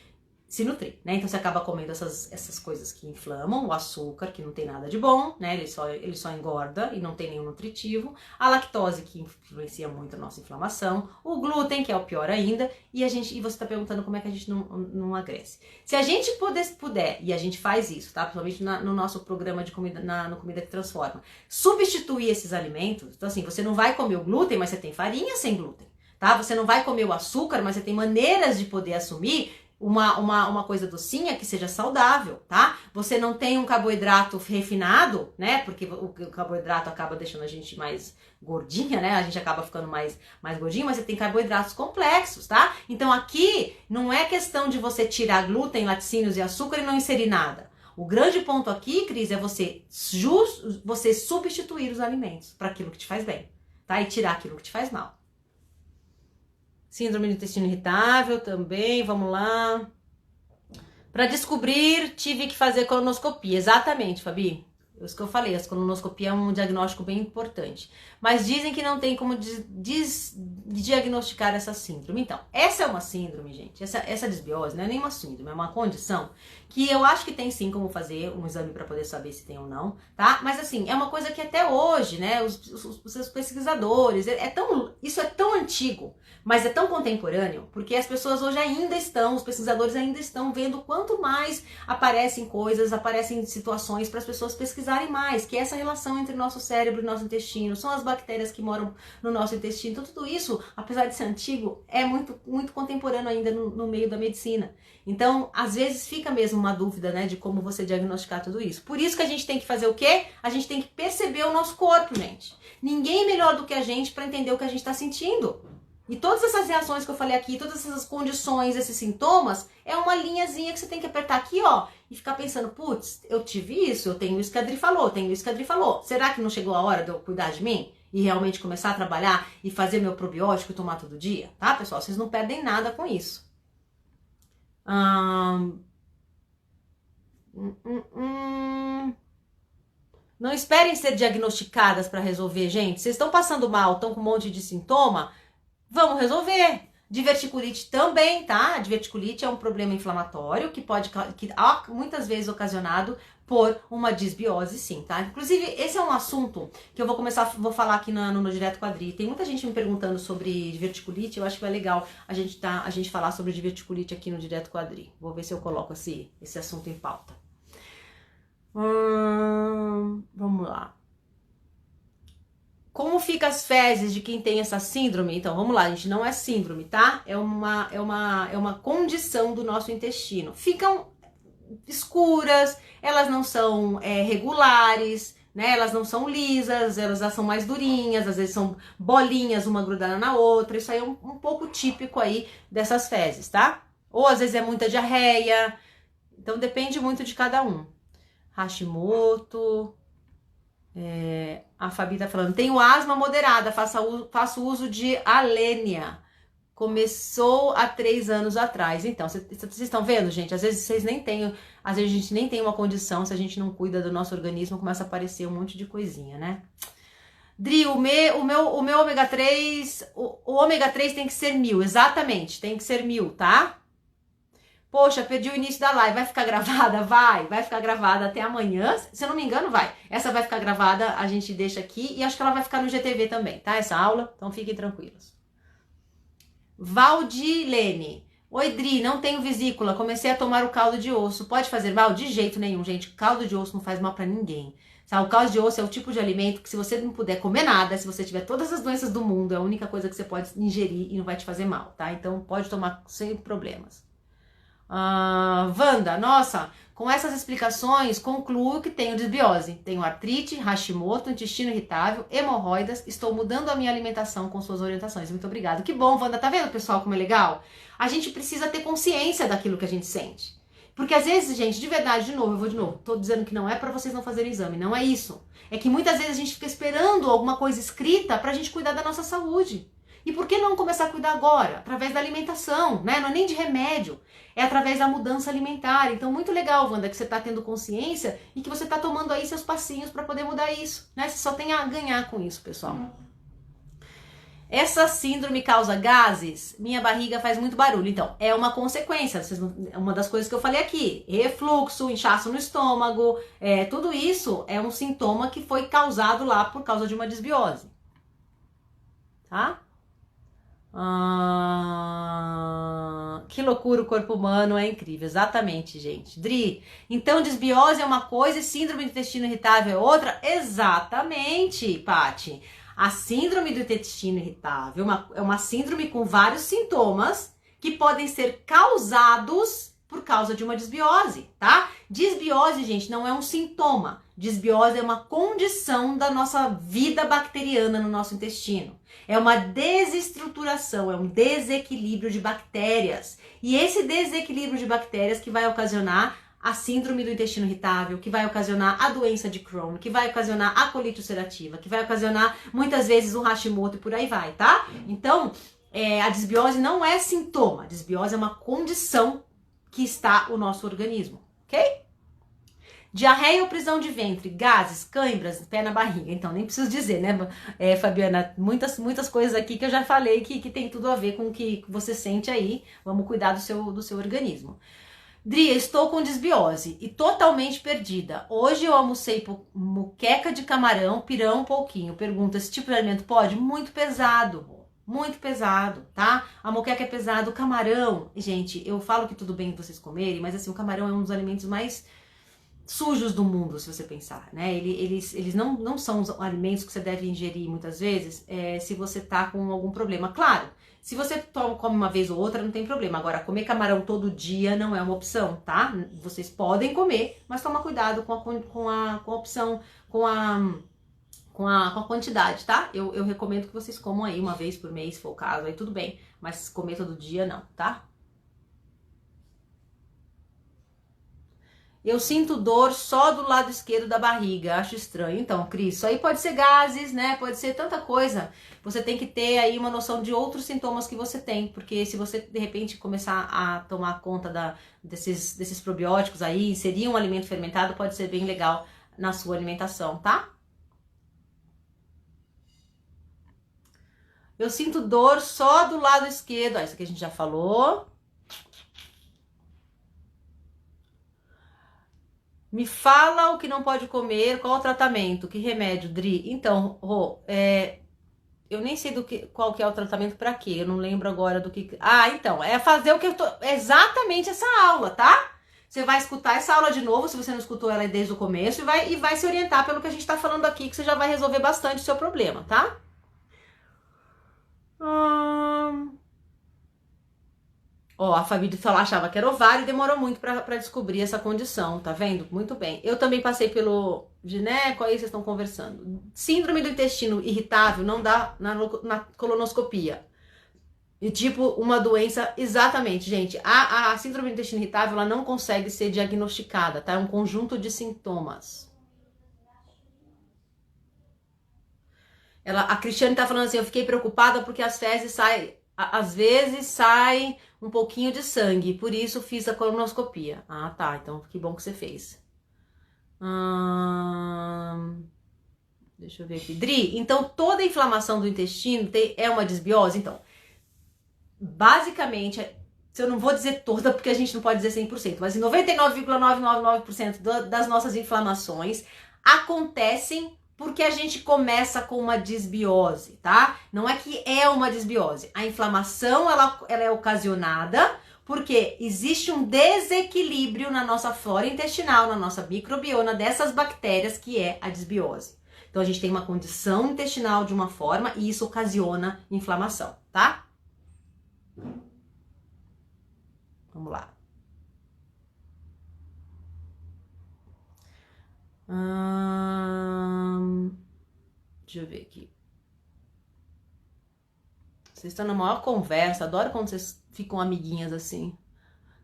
se nutrir, né? Então você acaba comendo essas coisas que inflamam, o açúcar, que não tem nada de bom, né? Ele só engorda e não tem nenhum nutritivo, a lactose, que influencia muito a nossa inflamação, o glúten, que é o pior ainda, e você está perguntando como é que a gente não emagrece. Se a gente puder, e a gente faz isso, tá? Principalmente no nosso programa de comida, no Comida que Transforma, substituir esses alimentos. Então assim, você não vai comer o glúten, mas você tem farinha sem glúten, tá? Você não vai comer o açúcar, mas você tem maneiras de poder assumir uma coisa docinha que seja saudável, tá? Você não tem um carboidrato refinado, né? Porque o carboidrato acaba deixando a gente mais gordinha, né? A gente acaba ficando mais gordinho, mas você tem carboidratos complexos, tá? Então aqui não é questão de você tirar glúten, laticínios e açúcar e não inserir nada. O grande ponto aqui, Cris, é você substituir os alimentos para aquilo que te faz bem, tá? E tirar aquilo que te faz mal. Síndrome do intestino irritável também, vamos lá. Para descobrir, tive que fazer colonoscopia. Exatamente, Fabi. Isso que eu falei, a colonoscopia é um diagnóstico bem importante. Mas dizem que não tem como diagnosticar essa síndrome. Então, essa é uma síndrome, gente. Essa desbiose não é nem uma síndrome, é uma condição que eu acho que tem sim como fazer um exame para poder saber se tem ou não, tá? Mas assim, é uma coisa que até hoje, né, os pesquisadores, isso é tão antigo, mas é tão contemporâneo, porque as pessoas hoje os pesquisadores ainda estão vendo quanto mais aparecem situações para as pessoas pesquisarem mais, que é essa relação entre o nosso cérebro e o nosso intestino, são as bactérias que moram no nosso intestino. Então tudo isso, apesar de ser antigo, é muito, muito contemporâneo ainda no meio da medicina. Então, às vezes fica mesmo uma dúvida, né, de como você diagnosticar tudo isso. Por isso que a gente tem que fazer o quê? A gente tem que perceber o nosso corpo, gente. Ninguém é melhor do que a gente para entender o que a gente está sentindo. E todas essas reações que eu falei aqui, todas essas condições, esses sintomas, é uma linhazinha que você tem que apertar aqui, ó, e ficar pensando: putz, eu tive isso, eu tenho isso que a Adri falou, Será que não chegou a hora de eu cuidar de mim? E realmente começar a trabalhar e fazer meu probiótico e tomar todo dia? Tá, pessoal? Vocês não perdem nada com isso. Não esperem ser diagnosticadas para resolver, gente. Vocês estão passando mal, estão com um monte de sintoma, vamos resolver. Diverticulite também, tá? A diverticulite é um problema inflamatório que muitas vezes ocasionado por uma disbiose, sim, tá? Inclusive, esse é um assunto que eu vou falar aqui no Direto com a Adri. Tem muita gente me perguntando sobre diverticulite, eu acho que é legal a gente falar sobre diverticulite aqui no Direto com a Adri. Vou ver se eu coloco esse assunto em pauta. Vamos lá. Como fica as fezes de quem tem essa síndrome? Então, vamos lá, gente, não é síndrome, tá? É uma condição do nosso intestino. Ficam escuras, elas não são regulares, né? Elas não são lisas, elas já são mais durinhas, às vezes são bolinhas, uma grudada na outra. Isso aí é um pouco típico aí dessas fezes, tá? Ou às vezes é muita diarreia. Então, depende muito de cada um. Hashimoto... a Fabi tá falando: tenho asma moderada, faço uso de Alenia. Começou há 3 anos atrás. Então, vocês estão vendo, gente? Às vezes a gente nem tem uma condição, se a gente não cuida do nosso organismo, começa a aparecer um monte de coisinha, né? Dri, o meu ômega 3, o ômega 3 tem que ser 1000, exatamente, tem que ser 1000, tá? Poxa, perdi o início da live. Vai ficar gravada? Vai ficar gravada até amanhã. Se eu não me engano, vai. Essa vai ficar gravada, a gente deixa aqui. E acho que ela vai ficar no GTV também, tá? Essa aula. Então fiquem tranquilos. Valdilene. Oi, Dri, não tenho vesícula. Comecei a tomar o caldo de osso. Pode fazer mal? De jeito nenhum, gente. Caldo de osso não faz mal pra ninguém. Sabe? O caldo de osso é o tipo de alimento que, se você não puder comer nada, se você tiver todas as doenças do mundo, é a única coisa que você pode ingerir e não vai te fazer mal, tá? Então pode tomar sem problemas. Wanda, nossa, com essas explicações, concluo que tenho desbiose. Tenho artrite, Hashimoto, intestino irritável, hemorroidas. Estou mudando a minha alimentação com suas orientações. Muito obrigada. Que bom, Wanda. Tá vendo, pessoal, como é legal? A gente precisa ter consciência daquilo que a gente sente. Porque às vezes, gente, de verdade, de novo, eu vou de novo, tô dizendo que não é pra vocês não fazerem exame, não é isso. É que muitas vezes a gente fica esperando alguma coisa escrita pra gente cuidar da nossa saúde. E por que não começar a cuidar agora? Através da alimentação, né? Não é nem de remédio, é através da mudança alimentar. Então, muito legal, Wanda, que você tá tendo consciência e que você tá tomando aí seus passinhos pra poder mudar isso, né? Você só tem a ganhar com isso, pessoal. Essa síndrome causa gases? Minha barriga faz muito barulho. Então, é uma consequência. Uma das coisas que eu falei aqui. Refluxo, inchaço no estômago. Tudo isso é um sintoma que foi causado lá por causa de uma desbiose. Tá? Que loucura, o corpo humano é incrível. Exatamente, gente. Dri, então desbiose é uma coisa e síndrome do intestino irritável é outra? Exatamente, Pati. A síndrome do intestino irritável é uma síndrome com vários sintomas que podem ser causados por causa de uma desbiose, tá? Desbiose, gente, não é um sintoma. Desbiose é uma condição da nossa vida bacteriana no nosso intestino. É uma desestruturação, é um desequilíbrio de bactérias. E esse desequilíbrio de bactérias que vai ocasionar a síndrome do intestino irritável, que vai ocasionar a doença de Crohn, que vai ocasionar a colite ulcerativa, que vai ocasionar muitas vezes o Hashimoto e por aí vai, tá? Então, a desbiose não é sintoma, a desbiose é uma condição que está o nosso organismo, ok? Diarreia ou prisão de ventre, gases, cãibras, pé na barriga. Então, nem preciso dizer, né, Fabiana? Muitas coisas aqui que eu já falei que tem tudo a ver com o que você sente aí. Vamos cuidar do seu organismo. Dria, estou com desbiose e totalmente perdida. Hoje eu almocei muqueca de camarão, pirão um pouquinho. Pergunta, esse tipo de alimento pode? Muito pesado, tá? A moqueca é pesado, o camarão, gente, eu falo que tudo bem vocês comerem, mas assim, o camarão é um dos alimentos mais sujos do mundo, se você pensar, né? Eles não são os alimentos que você deve ingerir muitas vezes se você tá com algum problema. Claro, se você come uma vez ou outra, não tem problema. Agora, comer camarão todo dia não é uma opção, tá? Vocês podem comer, mas toma cuidado com a opção, com a quantidade, tá? Eu recomendo que vocês comam aí uma vez por mês, se for o caso, aí tudo bem. Mas comer todo dia, não, tá? Eu sinto dor só do lado esquerdo da barriga, acho estranho. Então, Cris, isso aí pode ser gases, né? Pode ser tanta coisa. Você tem que ter aí uma noção de outros sintomas que você tem, porque se você de repente começar a tomar conta desses probióticos aí, inserir um alimento fermentado, pode ser bem legal na sua alimentação, tá? Eu sinto dor só do lado esquerdo. Isso aqui a gente já falou. Me fala o que não pode comer, qual o tratamento, que remédio, Dri? Então, Rô, eu nem sei qual que é o tratamento pra quê, eu não lembro agora do que... então, é fazer o que eu tô... Exatamente essa aula, tá? Você vai escutar essa aula de novo, se você não escutou ela desde o começo, e vai se orientar pelo que a gente tá falando aqui, que você já vai resolver bastante o seu problema, tá? A Fabi achava que era ovário e demorou muito pra descobrir essa condição, tá vendo? Muito bem. Eu também passei pelo gineco, aí vocês estão conversando. Síndrome do intestino irritável não dá na colonoscopia. E tipo, uma doença, exatamente, gente. A síndrome do intestino irritável, ela não consegue ser diagnosticada, tá? É um conjunto de sintomas. A Cristiane tá falando assim, eu fiquei preocupada porque as fezes às vezes sai um pouquinho de sangue, por isso fiz a colonoscopia. Tá, então que bom que você fez. Deixa eu ver aqui. Dri, então toda inflamação do intestino é uma desbiose? Então, basicamente, eu não vou dizer toda porque a gente não pode dizer 100%, mas em 99,999% das nossas inflamações acontecem porque a gente começa com uma desbiose, tá? Não é que é uma desbiose. A inflamação, ela é ocasionada porque existe um desequilíbrio na nossa flora intestinal, na nossa microbiota dessas bactérias, que é a desbiose. Então, a gente tem uma condição intestinal de uma forma e isso ocasiona inflamação, tá? Vamos lá. Deixa eu ver aqui. Vocês estão na maior conversa. Adoro quando vocês ficam amiguinhas assim.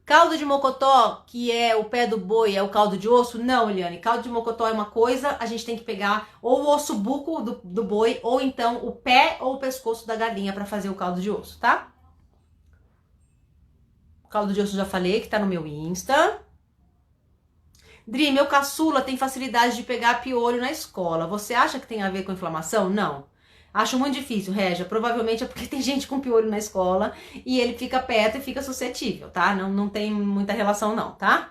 Caldo de mocotó, que é o pé do boi, é o caldo de osso? Não, Eliane. Caldo de mocotó é uma coisa, a gente tem que pegar ou o osso buco do boi, ou então o pé ou o pescoço da galinha para fazer o caldo de osso, tá? O caldo de osso já falei, que tá no meu Insta. Dri, meu caçula tem facilidade de pegar piolho na escola. Você acha que tem a ver com inflamação? Não. Acho muito difícil, Régia. Provavelmente é porque tem gente com piolho na escola e ele fica perto e fica suscetível, tá? Não tem muita relação não, tá?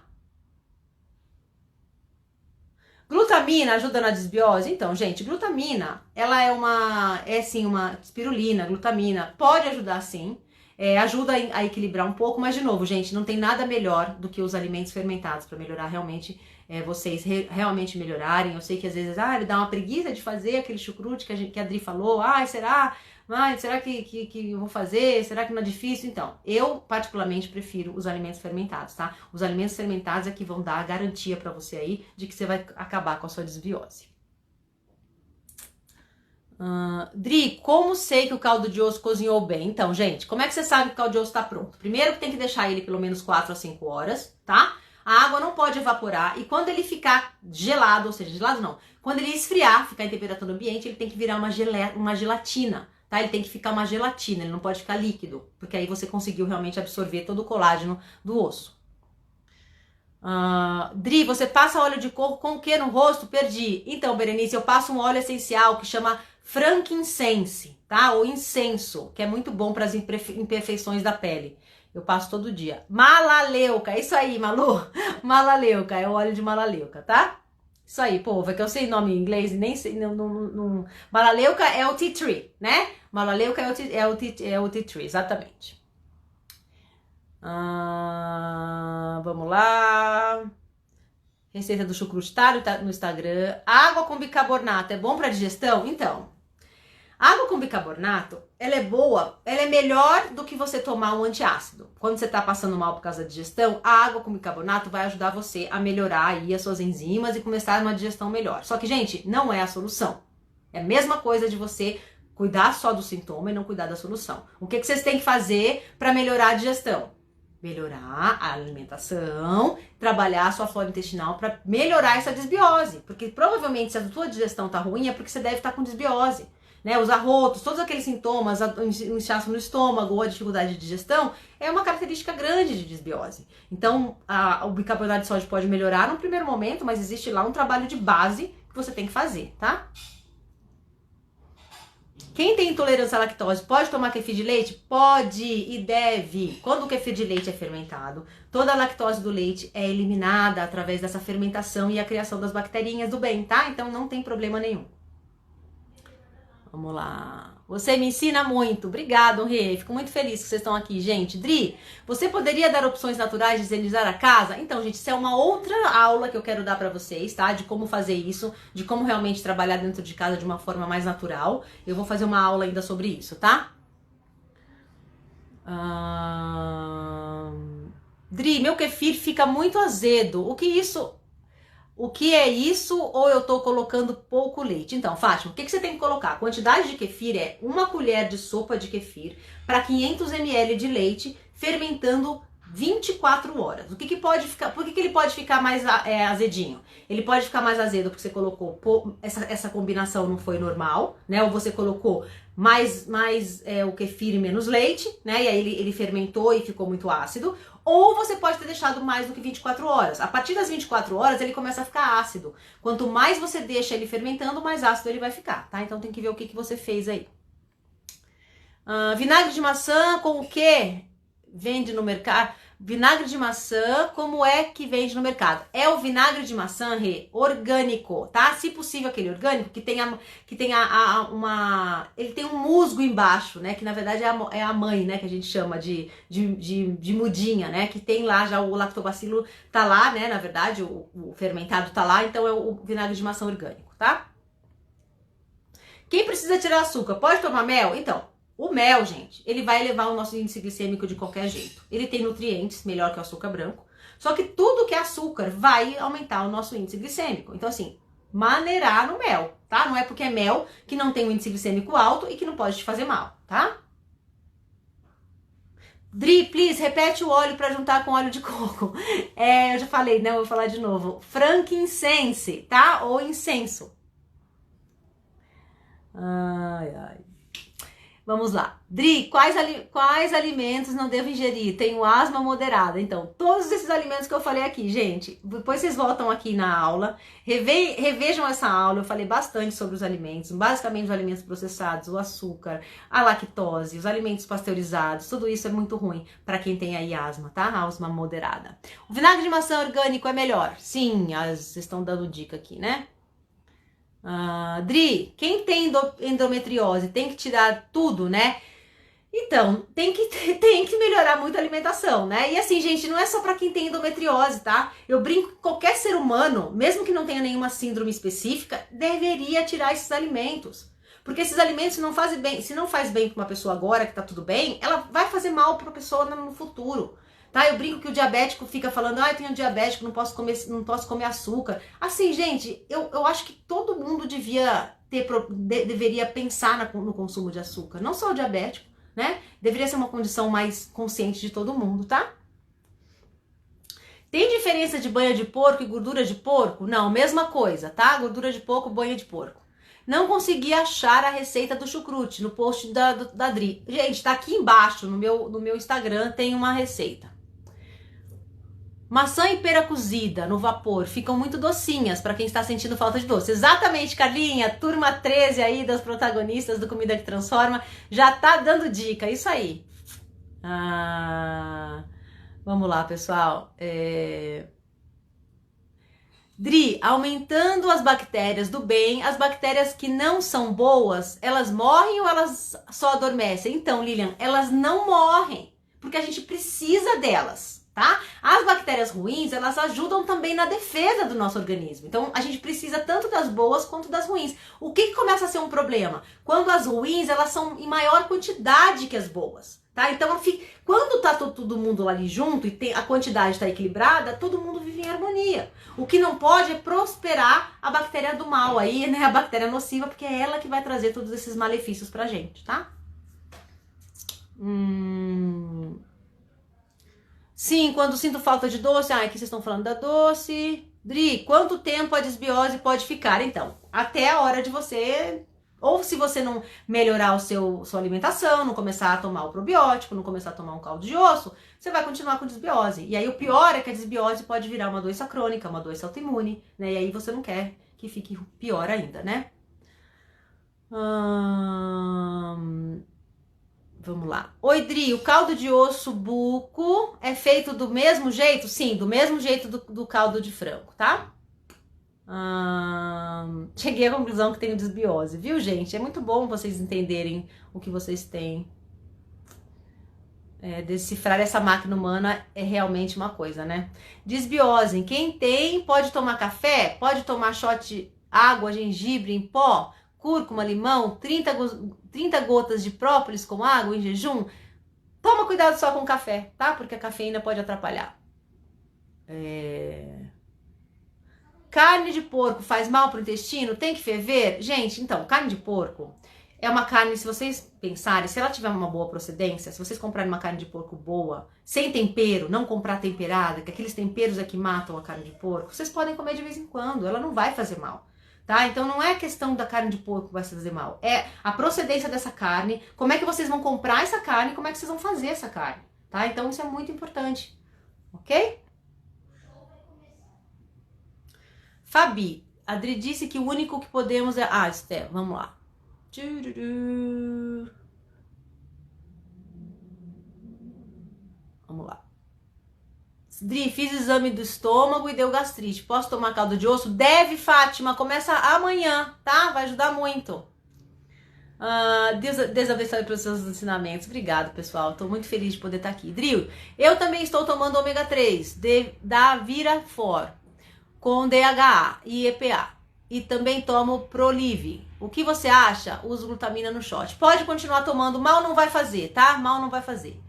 Glutamina ajuda na desbiose? Então, gente, glutamina, ela é sim uma espirulina, glutamina, pode ajudar sim. Ajuda a equilibrar um pouco, mas de novo, gente, não tem nada melhor do que os alimentos fermentados para melhorar realmente, vocês realmente melhorarem. Eu sei que às vezes, ele dá uma preguiça de fazer aquele chucrute que a Dri falou, será? Será que eu vou fazer? Será que não é difícil? Então, eu particularmente prefiro os alimentos fermentados, tá? Os alimentos fermentados é que vão dar a garantia para você aí de que você vai acabar com a sua desbiose. Dri, como sei que o caldo de osso cozinhou bem? Então, gente, como é que você sabe que o caldo de osso tá pronto? Primeiro que tem que deixar ele pelo menos 4 a 5 horas, tá? A água não pode evaporar e quando ele ficar gelado, ou seja, gelado não, quando ele esfriar, ficar em temperatura ambiente, ele tem que virar uma gelatina, tá? Ele tem que ficar uma gelatina, ele não pode ficar líquido, porque aí você conseguiu realmente absorver todo o colágeno do osso. Dri, você passa óleo de coco com o que no rosto? Perdi. Então, Berenice, eu passo um óleo essencial que chama frankincense, tá? Ou incenso, que é muito bom para as imperfeições da pele. Eu passo todo dia. Malaleuca, é isso aí, Malu. Malaleuca, é o óleo de malaleuca, tá? Isso aí, povo, é que eu sei nome em inglês e nem sei. Não. Malaleuca é o tea tree, né? Malaleuca é o tea tree, exatamente. Vamos lá. Receita do chucrute tá no Instagram. Água com bicarbonato é bom para digestão? Então, água com bicarbonato, ela é boa, ela é melhor do que você tomar um antiácido. Quando você tá passando mal por causa da digestão, a água com bicarbonato vai ajudar você a melhorar aí as suas enzimas e começar uma digestão melhor. Só que, gente, não é a solução. É a mesma coisa de você cuidar só do sintoma e não cuidar da solução. O que vocês têm que fazer para melhorar a digestão? Melhorar a alimentação, trabalhar a sua flora intestinal para melhorar essa desbiose. Porque provavelmente se a sua digestão tá ruim é porque você deve estar com desbiose. Né? Os arrotos, todos aqueles sintomas, o inchaço no estômago ou a dificuldade de digestão é uma característica grande de desbiose. Então, o bicarbonato de sódio pode melhorar no primeiro momento, mas existe lá um trabalho de base que você tem que fazer, tá? Quem tem intolerância à lactose pode tomar kefir de leite? Pode e deve. Quando o kefir de leite é fermentado, toda a lactose do leite é eliminada através dessa fermentação e a criação das bacterinhas do bem, tá? Então não tem problema nenhum. Vamos lá. Você me ensina muito. Obrigado, Rê. Fico muito feliz que vocês estão aqui, gente. Dri, você poderia dar opções naturais de higienizar a casa? Então, gente, isso é uma outra aula que eu quero dar pra vocês, tá? De como fazer isso, de como realmente trabalhar dentro de casa de uma forma mais natural. Eu vou fazer uma aula ainda sobre isso, tá? Dri, meu kefir fica muito azedo. O que é isso ou eu tô colocando pouco leite? Então, Fátima, o que você tem que colocar? A quantidade de kefir é 1 colher de sopa de kefir para 500 ml de leite fermentando 24 horas. Por que ele pode ficar mais azedinho? Ele pode ficar mais azedo porque você colocou essa combinação não foi normal, né? Ou você colocou mais o kefir e menos leite, né? E aí ele fermentou e ficou muito ácido. Ou você pode ter deixado mais do que 24 horas. A partir das 24 horas ele começa a ficar ácido. Quanto mais você deixa ele fermentando, mais ácido ele vai ficar, tá? Então tem que ver o que você fez aí. Vinagre de maçã com o que vende no mercado? Vinagre de maçã, como é que vende no mercado? É o vinagre de maçã, Rê, orgânico, tá? Se possível aquele orgânico que tem ele tem um musgo embaixo, né? Que na verdade é a mãe, né? Que a gente chama de mudinha, né? Que tem lá já o lactobacilo tá lá, né? Na verdade o fermentado tá lá, então é o vinagre de maçã orgânico, tá? Quem precisa tirar açúcar, pode tomar mel? Então, o mel, gente, ele vai elevar o nosso índice glicêmico de qualquer jeito. Ele tem nutrientes, melhor que o açúcar branco. Só que tudo que é açúcar vai aumentar o nosso índice glicêmico. Então, assim, maneirar no mel, tá? Não é porque é mel que não tem um índice glicêmico alto e que não pode te fazer mal, tá? Dri, please, repete o óleo para juntar com óleo de coco. Eu já falei, né? Eu vou falar de novo. Frankincense, tá? Ou incenso. Ai, ai. Vamos lá. Dri, quais alimentos não devo ingerir? Tenho asma moderada. Então, todos esses alimentos que eu falei aqui, gente, depois vocês voltam aqui na aula, revejam essa aula, eu falei bastante sobre os alimentos, basicamente os alimentos processados, o açúcar, a lactose, os alimentos pasteurizados, tudo isso é muito ruim para quem tem aí asma, tá? Asma moderada. O vinagre de maçã orgânico é melhor? Sim, vocês estão dando dica aqui, né? Dri, quem tem endometriose tem que tirar tudo, né? Então, tem que melhorar muito a alimentação, né? E assim, gente, não é só pra quem tem endometriose, tá? Eu brinco que qualquer ser humano, mesmo que não tenha nenhuma síndrome específica, deveria tirar esses alimentos. Porque esses alimentos se não faz bem pra uma pessoa agora que tá tudo bem, ela vai fazer mal pra pessoa no futuro. Tá, eu brinco que o diabético fica falando, eu tenho diabético, não posso comer açúcar. Assim, gente, eu acho que todo mundo deveria pensar no consumo de açúcar, não só o diabético, né? Deveria ser uma condição mais consciente de todo mundo, tá? Tem diferença de banha de porco e gordura de porco? Não, mesma coisa, tá? Gordura de porco, banha de porco. Não consegui achar a receita do chucrute no post da Dri. Gente, tá aqui embaixo no meu Instagram, tem uma receita. Maçã e pera cozida no vapor ficam muito docinhas para quem está sentindo falta de doce. Exatamente, Carlinha, turma 13 aí das protagonistas do Comida que Transforma já tá dando dica, isso aí. Vamos lá, pessoal. Dri, aumentando as bactérias do bem, as bactérias que não são boas, elas morrem ou elas só adormecem? Então, Lilian, elas não morrem, porque a gente precisa delas. Tá? As bactérias ruins, elas ajudam também na defesa do nosso organismo. Então, a gente precisa tanto das boas quanto das ruins. O que começa a ser um problema? Quando as ruins, elas são em maior quantidade que as boas. Tá? Então, quando tá todo mundo ali junto e a quantidade está equilibrada, todo mundo vive em harmonia. O que não pode é prosperar a bactéria do mal aí, né? A bactéria nociva, porque é ela que vai trazer todos esses malefícios pra gente, tá? Sim, quando sinto falta de doce, aqui vocês estão falando da doce. Dri, quanto tempo a desbiose pode ficar? Então, até a hora de você, ou se você não melhorar sua alimentação, não começar a tomar o probiótico, não começar a tomar um caldo de osso, você vai continuar com desbiose. E aí o pior é que a desbiose pode virar uma doença crônica, uma doença autoimune, né? E aí você não quer que fique pior ainda, né? Vamos lá. Oi, Dri, o caldo de osso buco é feito do mesmo jeito? Sim, do mesmo jeito do caldo de frango, tá? Cheguei à conclusão que tenho desbiose, viu, gente? É muito bom vocês entenderem o que vocês têm. Decifrar essa máquina humana é realmente uma coisa, né? Desbiose. Quem tem, pode tomar café? Pode tomar shot, água, gengibre em pó? Cúrcuma, limão, 30 gotas de própolis com água em jejum. Toma cuidado só com o café, tá? Porque a cafeína pode atrapalhar. Carne de porco faz mal pro intestino? Tem que ferver? Gente, então, carne de porco é uma carne, se vocês pensarem, se ela tiver uma boa procedência, se vocês comprarem uma carne de porco boa, sem tempero, não comprar temperada, que aqueles temperos é que matam a carne de porco, vocês podem comer de vez em quando, ela não vai fazer mal. Tá? Então não é a questão da carne de porco que vai fazer mal, é a procedência dessa carne, como é que vocês vão comprar essa carne, como é que vocês vão fazer essa carne, tá? Então isso é muito importante, ok? Fabi, a Adri disse que o único que podemos é... Esté, vamos lá. Vamos lá. Dri, fiz o exame do estômago e deu gastrite. Posso tomar caldo de osso? Deve, Fátima. Começa amanhã, tá? Vai ajudar muito. Deus abençoe pelos seus ensinamentos. Obrigado, pessoal. Tô muito feliz de poder estar aqui. Dri, eu também estou tomando ômega 3 da Virafor com DHA e EPA. E também tomo Prolive. O que você acha? Uso glutamina no shot. Pode continuar tomando. Mal não vai fazer, tá? Mal não vai fazer.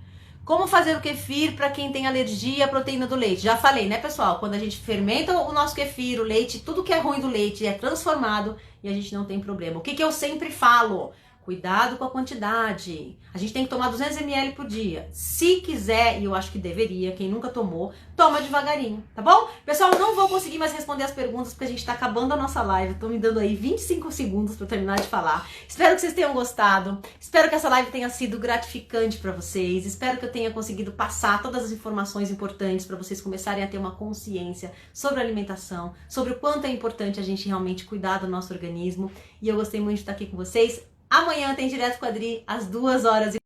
Como fazer o kefir para quem tem alergia à proteína do leite? Já falei, né, pessoal? Quando a gente fermenta o nosso kefir, o leite, tudo que é ruim do leite é transformado e a gente não tem problema. O que eu sempre falo? Cuidado com a quantidade. A gente tem que tomar 200 ml por dia. Se quiser, e eu acho que deveria, quem nunca tomou, toma devagarinho, tá bom? Pessoal, não vou conseguir mais responder as perguntas porque a gente tá acabando a nossa live. Tô me dando aí 25 segundos para terminar de falar. Espero que vocês tenham gostado. Espero que essa live tenha sido gratificante para vocês. Espero que eu tenha conseguido passar todas as informações importantes para vocês começarem a ter uma consciência sobre a alimentação, sobre o quanto é importante a gente realmente cuidar do nosso organismo. E eu gostei muito de estar aqui com vocês. Amanhã tem Direto com a Adri, às 2h.